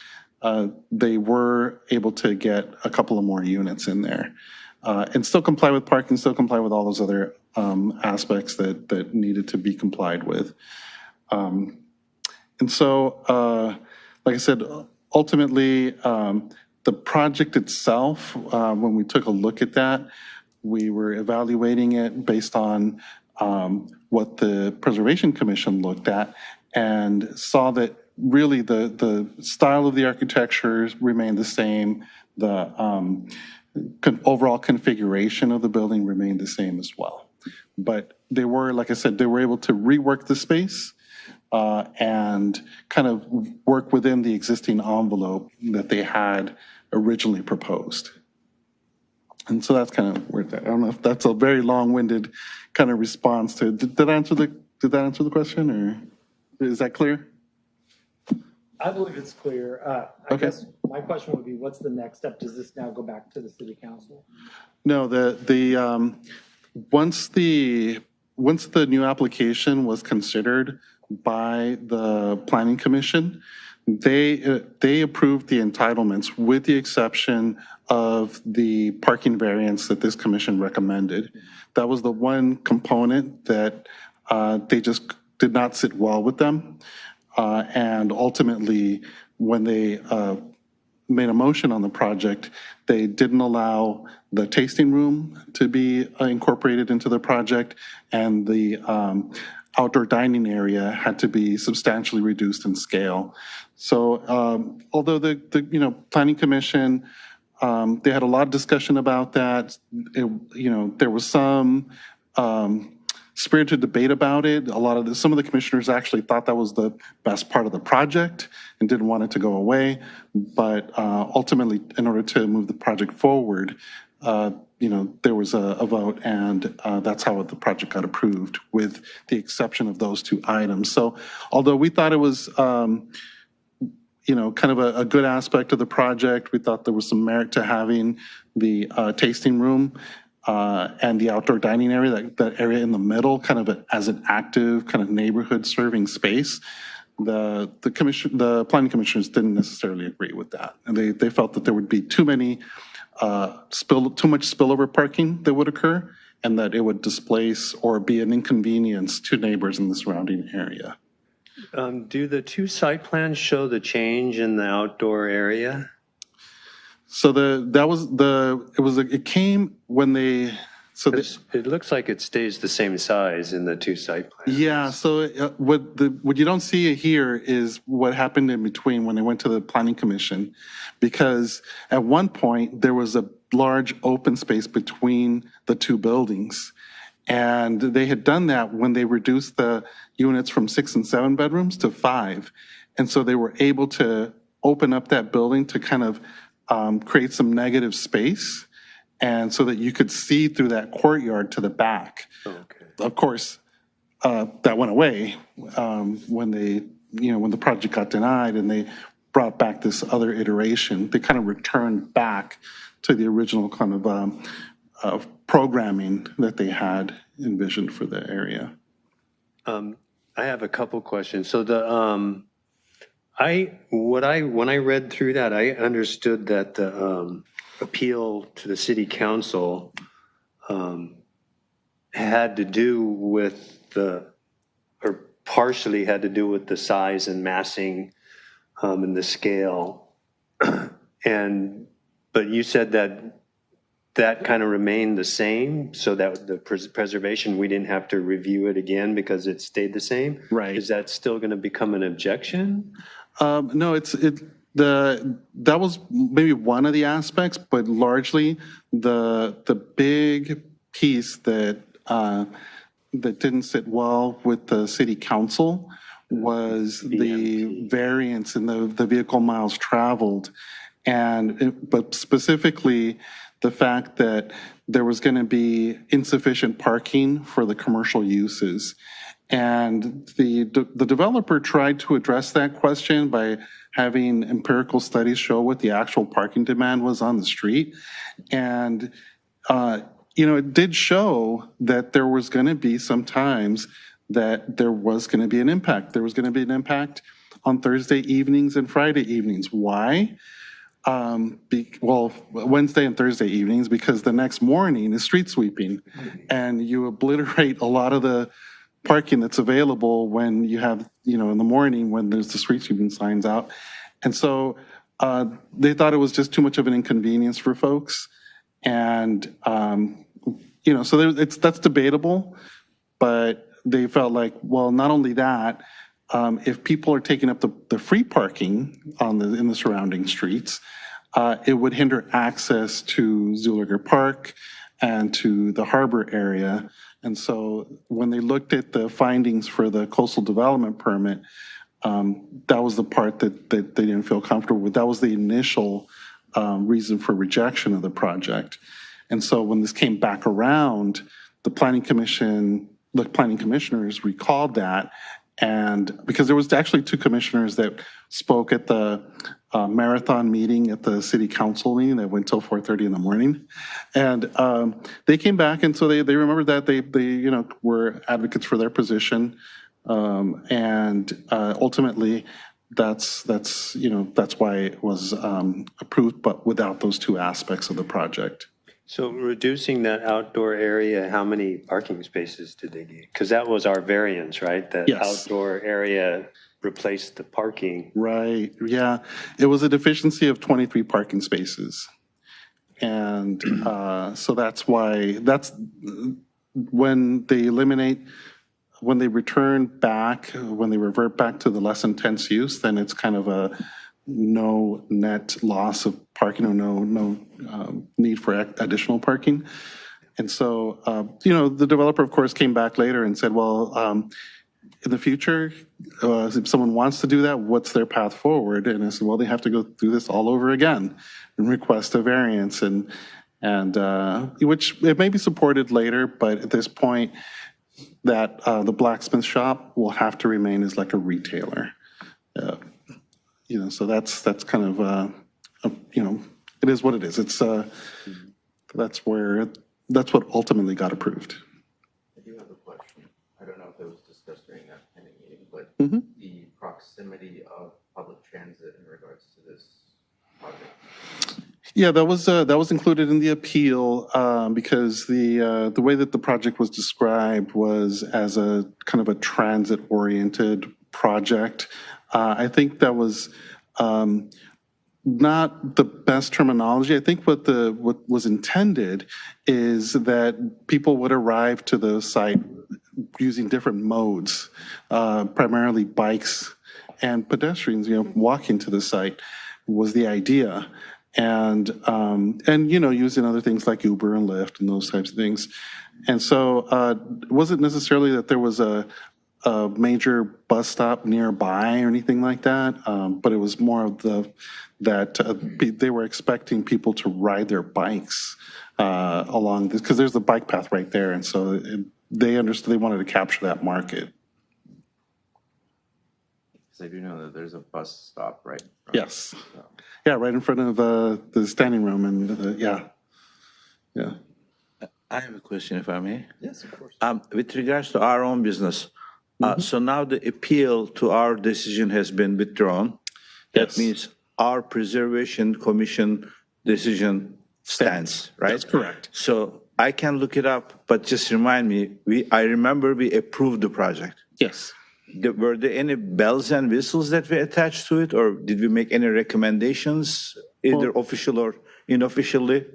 they were able to get a couple of more units in there. And still comply with parking, still comply with all those other aspects that needed to be complied with. And so, like I said, ultimately, the project itself, when we took a look at that, we were evaluating it based on what the Preservation Commission looked at and saw that really the style of the architecture remained the same. The overall configuration of the building remained the same as well. But they were, like I said, they were able to rework the space and kind of work within the existing envelope that they had originally proposed. And so that's kind of where that, I don't know if that's a very long-winded kind of response to, did that answer the question, or is that clear? I believe it's clear. I guess my question would be, what's the next step? Does this now go back to the City Council? No, once the new application was considered by the Planning Commission, they approved the entitlements with the exception of the parking variance that this commission recommended. That was the one component that they just did not sit well with them. And ultimately, when they made a motion on the project, they didn't allow the tasting room to be incorporated into the project, and the outdoor dining area had to be substantially reduced in scale. So although the Planning Commission, they had a lot of discussion about that. There was some spirited debate about it. Some of the commissioners actually thought that was the best part of the project and didn't want it to go away. But ultimately, in order to move the project forward, there was a vote, and that's how the project got approved, with the exception of those two items. So although we thought it was kind of a good aspect of the project, we thought there was some merit to having the tasting room and the outdoor dining area, that area in the middle, kind of as an active kind of neighborhood serving space. The planning commissioners didn't necessarily agree with that, and they felt that there would be too much spillover parking that would occur, and that it would displace or be an inconvenience to neighbors in the surrounding area. Do the two site plans show the change in the outdoor area? So it came when they. So it looks like it stays the same size in the two site plans. Yeah. So what you don't see here is what happened in between when they went to the Planning Commission, because at one point there was a large open space between the two buildings, and they had done that when they reduced the units from 6 and 7 bedrooms to 5, and so they were able to open up that building to kind of create some negative space, and so that you could see through that courtyard to the back. Okay. Of course, that went away when the project got denied, and they brought back this other iteration. They kind of returned back to the original kind of programming that they had envisioned for the area. I have a couple questions. So when I read through that, I understood that the appeal to the city council had to do with or partially had to do with the size and massing and the scale. But you said that kind of remained the same, so that the preservation, we didn't have to review it again because it stayed the same? Right. Is that still going to become an objection? No, that was maybe one of the aspects, but largely the big piece that didn't sit well with the city council was the variance in the vehicle miles traveled, but specifically the fact that there was going to be insufficient parking for the commercial uses. And the developer tried to address that question by having empirical studies show what the actual parking demand was on the street. And, it did show that there was going to be some times that there was going to be an impact. There was going to be an impact on Thursday evenings and Friday evenings. Why? Wednesday and Thursday evenings, because the next morning is street sweeping, and you obliterate a lot of the parking that's available when you have, in the morning when there's the street sweeping signs out. And so they thought it was just too much of an inconvenience for folks. And, so that's debatable, but they felt like, well, not only that, if people are taking up the free parking in the surrounding streets, it would hinder access to Zuliger Park and to the harbor area. And so when they looked at the findings for the coastal development permit, that was the part that they didn't feel comfortable with. That was the initial reason for rejection of the project. And so when this came back around, the planning commissioners recalled that. And because there was actually 2 commissioners that spoke at the marathon meeting at the city council meeting that went till 4:30 in the morning. And they came back, and so they remembered that they were advocates for their position. And ultimately, that's why it was approved, but without those 2 aspects of the project. So reducing that outdoor area, how many parking spaces did they need? Because that was our variance, right? That Yes. Outdoor area replaced the parking. Right, yeah. It was a deficiency of 23 parking spaces. And so that's when they eliminate when they revert back to the less intense use, then it's kind of a no net loss of parking or no need for additional parking. And so, the developer, of course, came back later and said, well, in the future, if someone wants to do that, what's their path forward? And I said, well, they have to go through this all over again and request a variance, and which it may be supported later, but at this point, that the blacksmith shop will have to remain as like a retailer. So that's kind of, it is what it is. It's that's what ultimately got approved. I do have a question. I don't know if it was discussed during that planning meeting, but the proximity of public transit in regards to this project. Yeah, that was included in the appeal because the way that the project was described was as a kind of a transit-oriented project. I think that was not the best terminology. I think what was intended is that people would arrive to the site using different modes, primarily bikes and pedestrians. Walking to the site was the idea, and using other things like Uber and Lyft and those types of things. And so it wasn't necessarily that there was a major bus stop nearby or anything like that, but it was more of that they were expecting people to ride their bikes along this, because there's the bike path right there, and so they understood they wanted to capture that market. Because I do know that there's a bus stop right. Yes. Yeah, right in front of the standing room, and yeah. I have a question, if I may. Yes, of course. With regards to our own business, so now the appeal to our decision has been withdrawn. That Yes. means our Preservation Commission decision stands, right? That's correct. So I can look it up, but just remind me, I remember we approved the project. Yes. Were there any bells and whistles that were attached to it, or did we make any recommendations, either official or unofficially?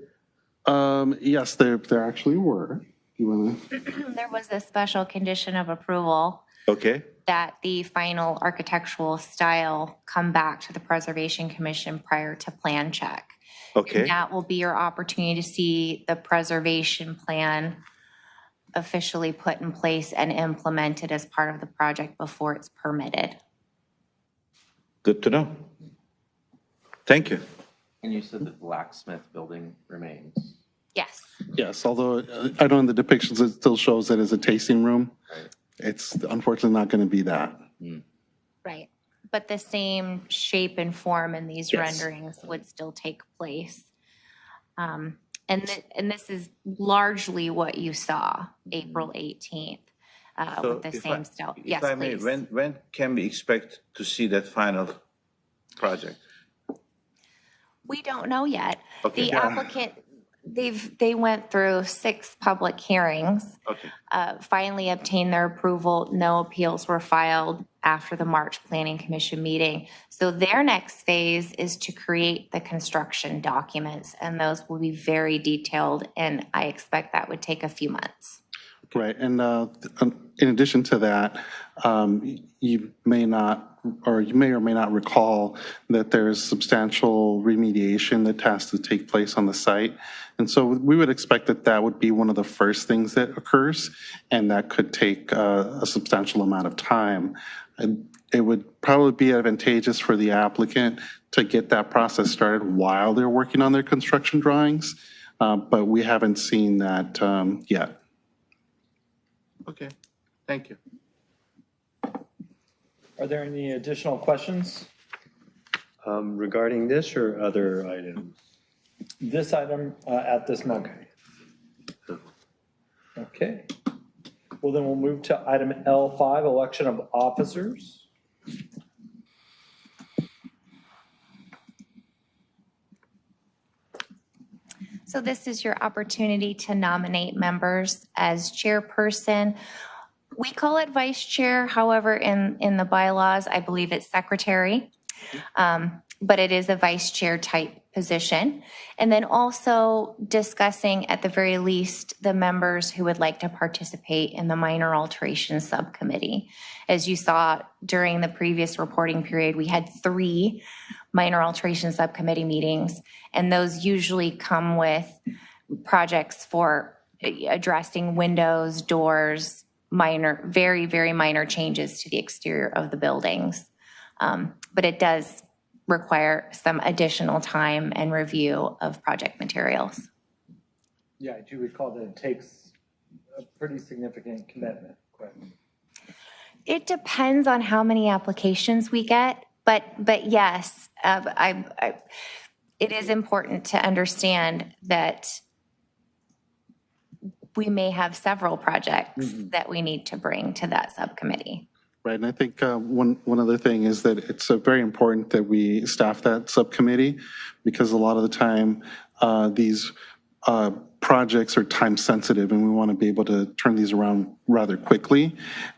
Yes, there actually were. You want to? There was a special condition of approval Okay. that the final architectural style come back to the Preservation Commission prior to plan check. Okay. And that will be your opportunity to see the preservation plan officially put in place and implemented as part of the project before it's permitted. Good to know. Thank you. And you said the blacksmith building remains. Yes. Yes, although I know in the depictions it still shows it as a tasting room. Right. It's unfortunately not going to be that. Right. But the same shape and form in these Yes. renderings would still take place. And this is largely what you saw April 18th with the same style. Yes, If I may, please. when can we expect to see that final project? We don't know yet. Okay. The applicant, they went through 6 public hearings, Okay. finally obtained their approval. No appeals were filed after the March Planning Commission meeting. So their next phase is to create the construction documents, and those will be very detailed, and I expect that would take a few months. Right, and in addition to that, you may or may not recall that there's substantial remediation that has to take place on the site. And so we would expect that that would be one of the first things that occurs, and that could take a substantial amount of time. And it would probably be advantageous for the applicant to get that process started while they're working on their construction drawings, but we haven't seen that yet. Okay, thank you. Are there any additional questions? Regarding this or other items? This item at this moment. Okay. Well, then we'll move to item L5, election of officers. So this is your opportunity to nominate members as chairperson. We call it vice chair, however, in the bylaws, I believe it's secretary. but it is a vice chair type position. And then also discussing at the very least the members who would like to participate in the minor alterations subcommittee. As you saw during the previous reporting period, we had 3 minor alterations subcommittee meetings, and those usually come with projects for addressing windows, doors, minor, very, very minor changes to the exterior of the buildings. But it does require some additional time and review of project materials. Yeah, I do recall that it takes a pretty significant commitment. Correct. It depends on how many applications we get, but yes, it is important to understand that we may have several projects that we need to bring to that subcommittee. Right, and I think one other thing is that it's very important that we staff that subcommittee, because a lot of the time these projects are time sensitive, and we want to be able to turn these around rather quickly.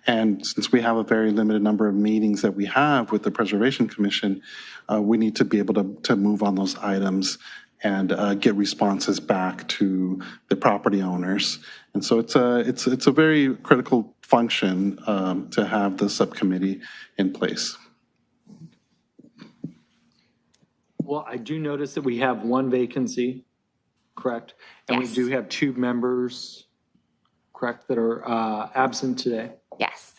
And since we have a very limited number of meetings that we have with the Preservation Commission, we need to be able to move on those items and get responses back to the property owners. And so it's a very critical function to have the subcommittee in place. Well, I do notice that we have 1 vacancy, correct? And Yes. we do have 2 members, correct, that are absent today. Yes.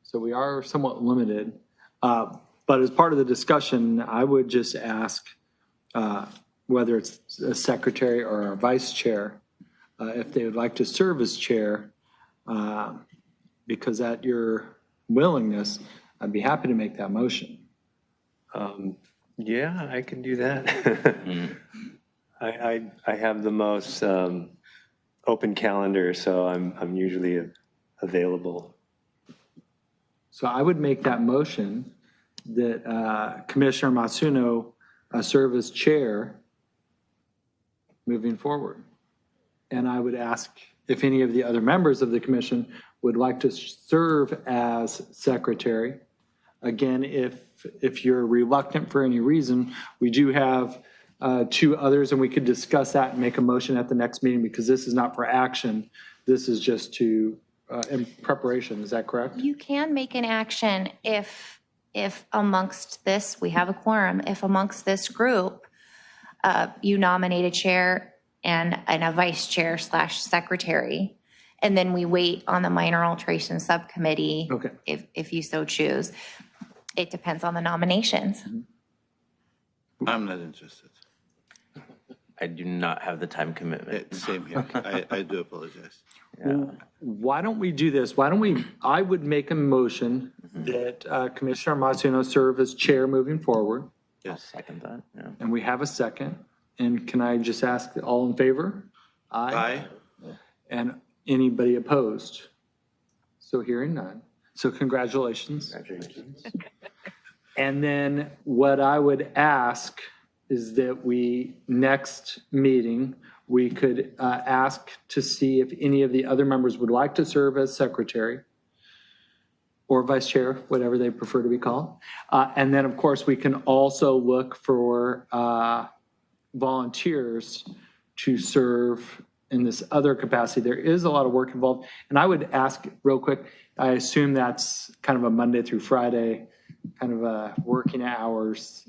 So we are somewhat limited. But as part of the discussion, I would just ask whether it's a secretary or a vice chair, if they would like to serve as chair, because at your willingness, I'd be happy to make that motion. Yeah, I can do that. I have the most open calendar, so I'm usually available. So I would make that motion that Commissioner Matsuno serve as chair moving forward. And I would ask if any of the other members of the commission would like to serve as secretary. Again, if you're reluctant for any reason, we do have 2 others, and we could discuss that and make a motion at the next meeting, because this is not for action. This is just to, in preparation. Is that correct? You can make an action if amongst this, we have a quorum, if amongst this group, you nominate a chair and a vice chair / secretary, and then we wait on the minor alteration subcommittee. Okay. If you so choose. It depends on the nominations. I'm not interested. I do not have the time commitment. Same here. I do apologize. Why don't we do this? I would make a motion that Commissioner Matsuno serve as chair moving forward. I'll second that, yeah. And we have a second. And can I just ask, all in favor? Aye. And anybody opposed? So hearing none. So congratulations. Congratulations. And then what I would ask is that next meeting, we could ask to see if any of the other members would like to serve as secretary or vice chair, whatever they prefer to be called. And then, of course, we can also look for volunteers to serve in this other capacity. There is a lot of work involved. And I would ask real quick, I assume that's kind of a Monday through Friday, kind of a working hours.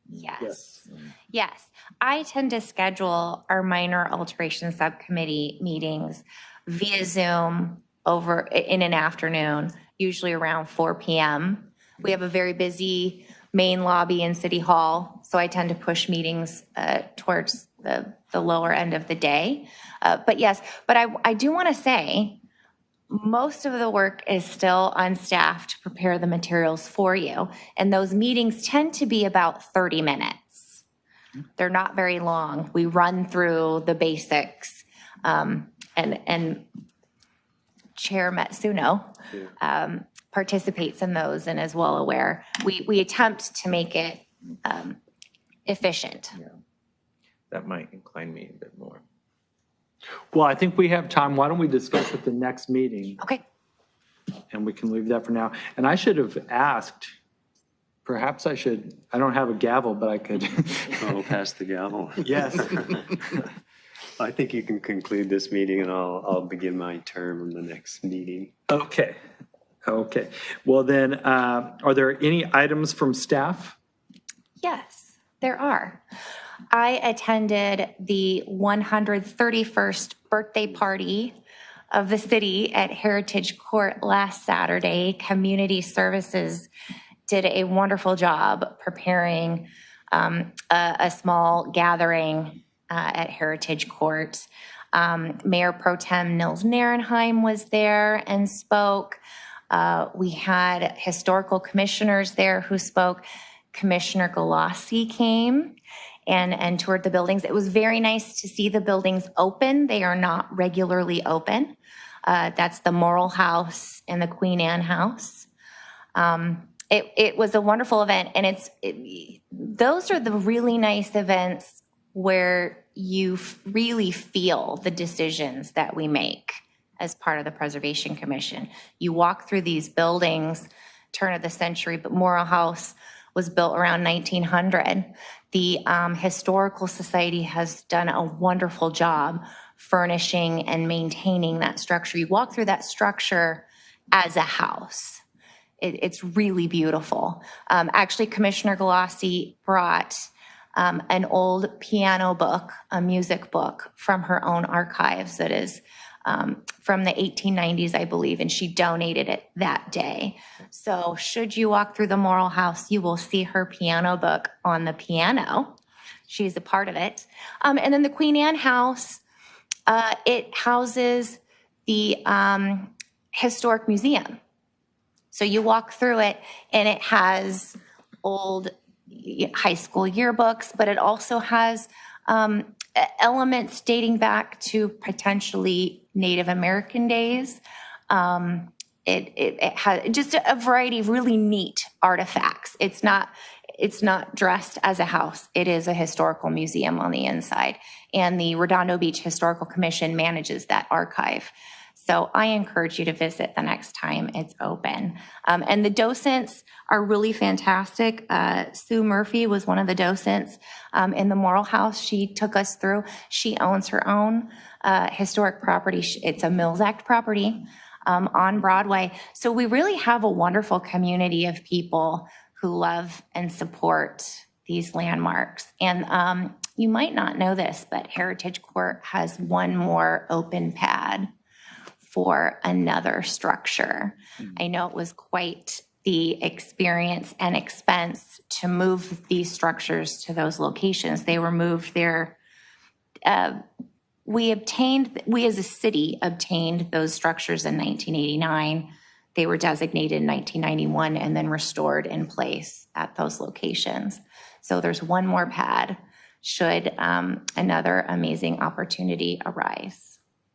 Yes. Yes. I tend to schedule our minor alteration subcommittee meetings via Zoom in an afternoon, usually around 4 p.m. We have a very busy main lobby in City Hall, so I tend to push meetings towards the lower end of the day. But yes, but I do want to say, most of the work is still on staff to prepare the materials for you. And those meetings tend to be about 30 minutes. They're not very long. We run through the basics. And Chair Matsuno participates in those and is well aware. We attempt to make it efficient. Yeah. That might incline me a bit more. Well, I think we have time. Why don't we discuss at the next meeting? Okay. And we can leave that for now. And I should have asked Perhaps I should, I don't have a gavel, but I could. Oh, pass the gavel. Yes. I think you can conclude this meeting and I'll begin my term in the next meeting. Okay. Okay. Well then, are there any items from staff? Yes, there are. I attended the 131st birthday party of the city at Heritage Court last Saturday. Community Services did a wonderful job preparing a small gathering at Heritage Court. Mayor Pro Tem Nils Narenheim was there and spoke. We had historical commissioners there who spoke. Commissioner Galassi came and toured the buildings. It was very nice to see the buildings open. They are not regularly open. That's the Morrill House and the Queen Anne House. It was a wonderful event, and those are the really nice events where you really feel the decisions that we make as part of the Preservation Commission. You walk through these buildings, turn of the century, but Morrill House was built around 1900. The Historical Society has done a wonderful job furnishing and maintaining that structure. You walk through that structure as a house. It's really beautiful. Actually, Commissioner Galassi brought an old piano book, a music book from her own archives that is from the 1890s, I believe, and she donated it that day. So should you walk through the Morrill House, you will see her piano book on the piano. She's a part of it. And then the Queen Anne House, it houses the Historic Museum. So you walk through it, and it has old high school yearbooks, but it also has elements dating back to potentially Native American days. It has just a variety of really neat artifacts. It's not dressed as a house. It is a historical museum on the inside, and the Redondo Beach Historical Commission manages that archive. So I encourage you to visit the next time it's open. And the docents are really fantastic. Sue Murphy was one of the docents in the Morrill House. She took us through. She owns her own historic property. It's a Mills Act property on Broadway. So we really have a wonderful community of people who love and support these landmarks. And you might not know this, but Heritage Court has one more open pad for another structure. I know it was quite the experience and expense to move these structures to those locations. They were moved there. We as a city obtained those structures in 1989. They were designated in 1991 and then restored in place at those locations. So there's one more pad should another amazing opportunity arise.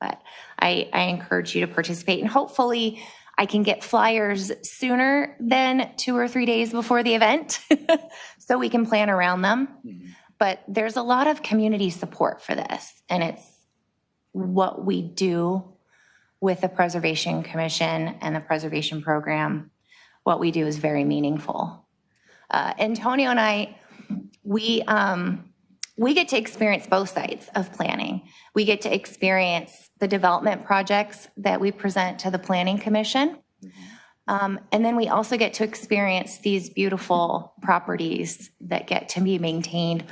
But I encourage you to participate, and hopefully I can get flyers sooner than 2 or 3 days before the event so we can plan around them. Mm-hmm. But there's a lot of community support for this, and it's what we do with the Preservation Commission and the Preservation Program. What we do is very meaningful. Antonio and I, we get to experience both sides of planning. We get to experience the development projects that we present to the Planning Commission. And then we also get to experience these beautiful properties that get to be maintained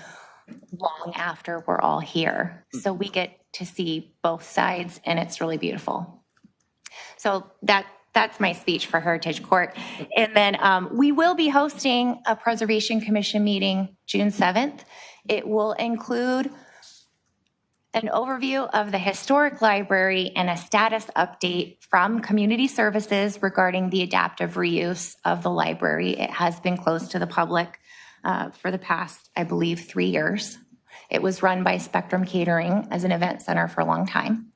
long after we're all here. So we get to see both sides, and it's really beautiful. So that's my speech for Heritage Court. And then we will be hosting a Preservation Commission meeting June 7th. It will include an overview of the historic library and a status update from Community Services regarding the adaptive reuse of the library. It has been closed to the public for the past, I believe, 3 years. It was run by Spectrum Catering as an event center for a long time.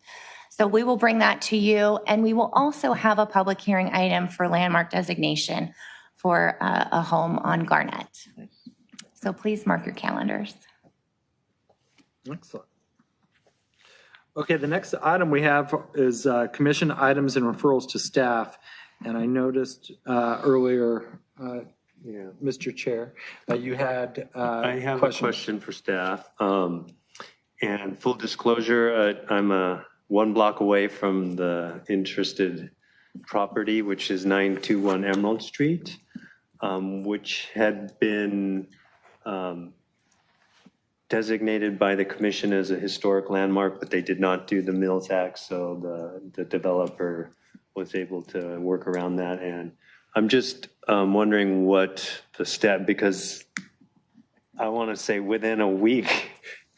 So we will bring that to you, and we will also have a public hearing item for landmark designation for a home on Garnet. So please mark your calendars. Excellent. Okay, the next item we have is commission items and referrals to staff. And I noticed earlier Yeah. Mr. Chair. You had I have questions. a question for staff. And full disclosure, I'm 1 block away from the interested property, which is 921 Emerald Street, which had been designated by the commission as a historic landmark, but they did not do the mill tax, so the developer was able to work around that. And I'm just wondering what the step, because I want to say within a week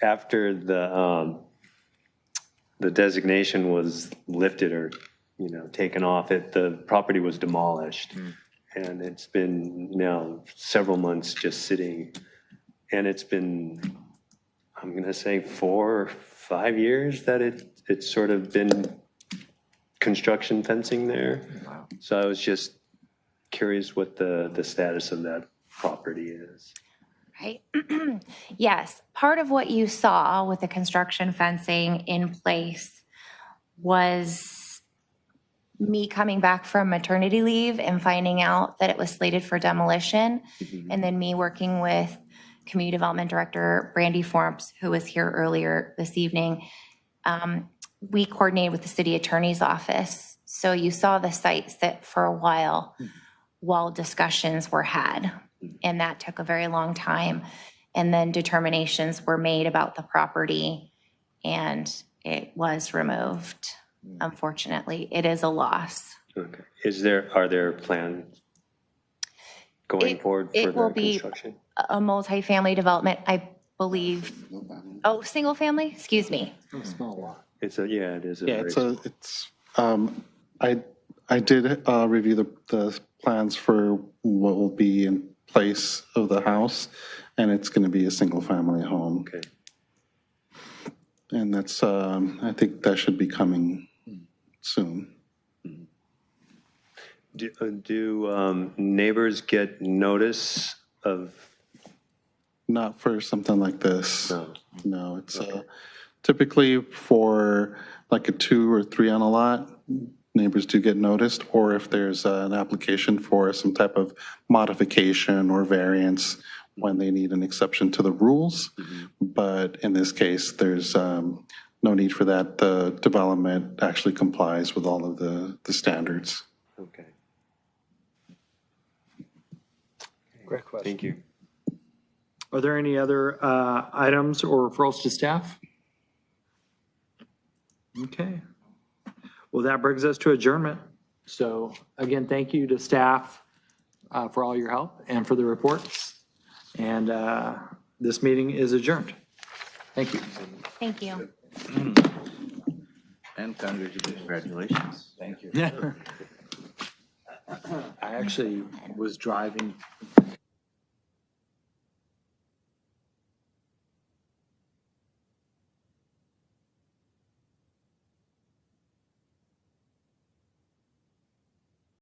after the designation was lifted or, taken off, the property was demolished. And it's been now several months just sitting, and it's been, I'm going to say 4 or 5 years that it's sort of been construction fencing there. Wow. So I was just curious what the status of that property is. Right? Yes, part of what you saw with the construction fencing in place was me coming back from maternity leave and finding out that it was slated for demolition, and then me working with Community Development Director Brandy Forbes, who was here earlier this evening. We coordinated with the city attorney's office. So you saw the site sit for a while discussions were had. And that took a very long time. And then determinations were made about the property, and it was removed. Unfortunately, it is a loss. Okay. Are there plans going forward for It will the be construction? a multifamily development, I believe. Oh, single family? Excuse me. Small lot. It is a Yeah, very I did review the plans for what will be in place of the house, and it's going to be a single-family home. Okay. And that's, I think that should be coming soon. Do neighbors get notice of? Not for something like this. No. No, it's typically for like a 2 or 3 on a lot, neighbors do get noticed, or if there's an application for some type of modification or variance when they need an exception to the rules. But in this case, there's no need for that. The development actually complies with all of the standards. Okay. Great question. Thank you. Are there any other items or referrals to staff? Okay. Well, that brings us to adjournment. So again, thank you to staff for all your help and for the reports. And this meeting is adjourned. Thank you. Thank you. And congratulations. Thank you. I actually was driving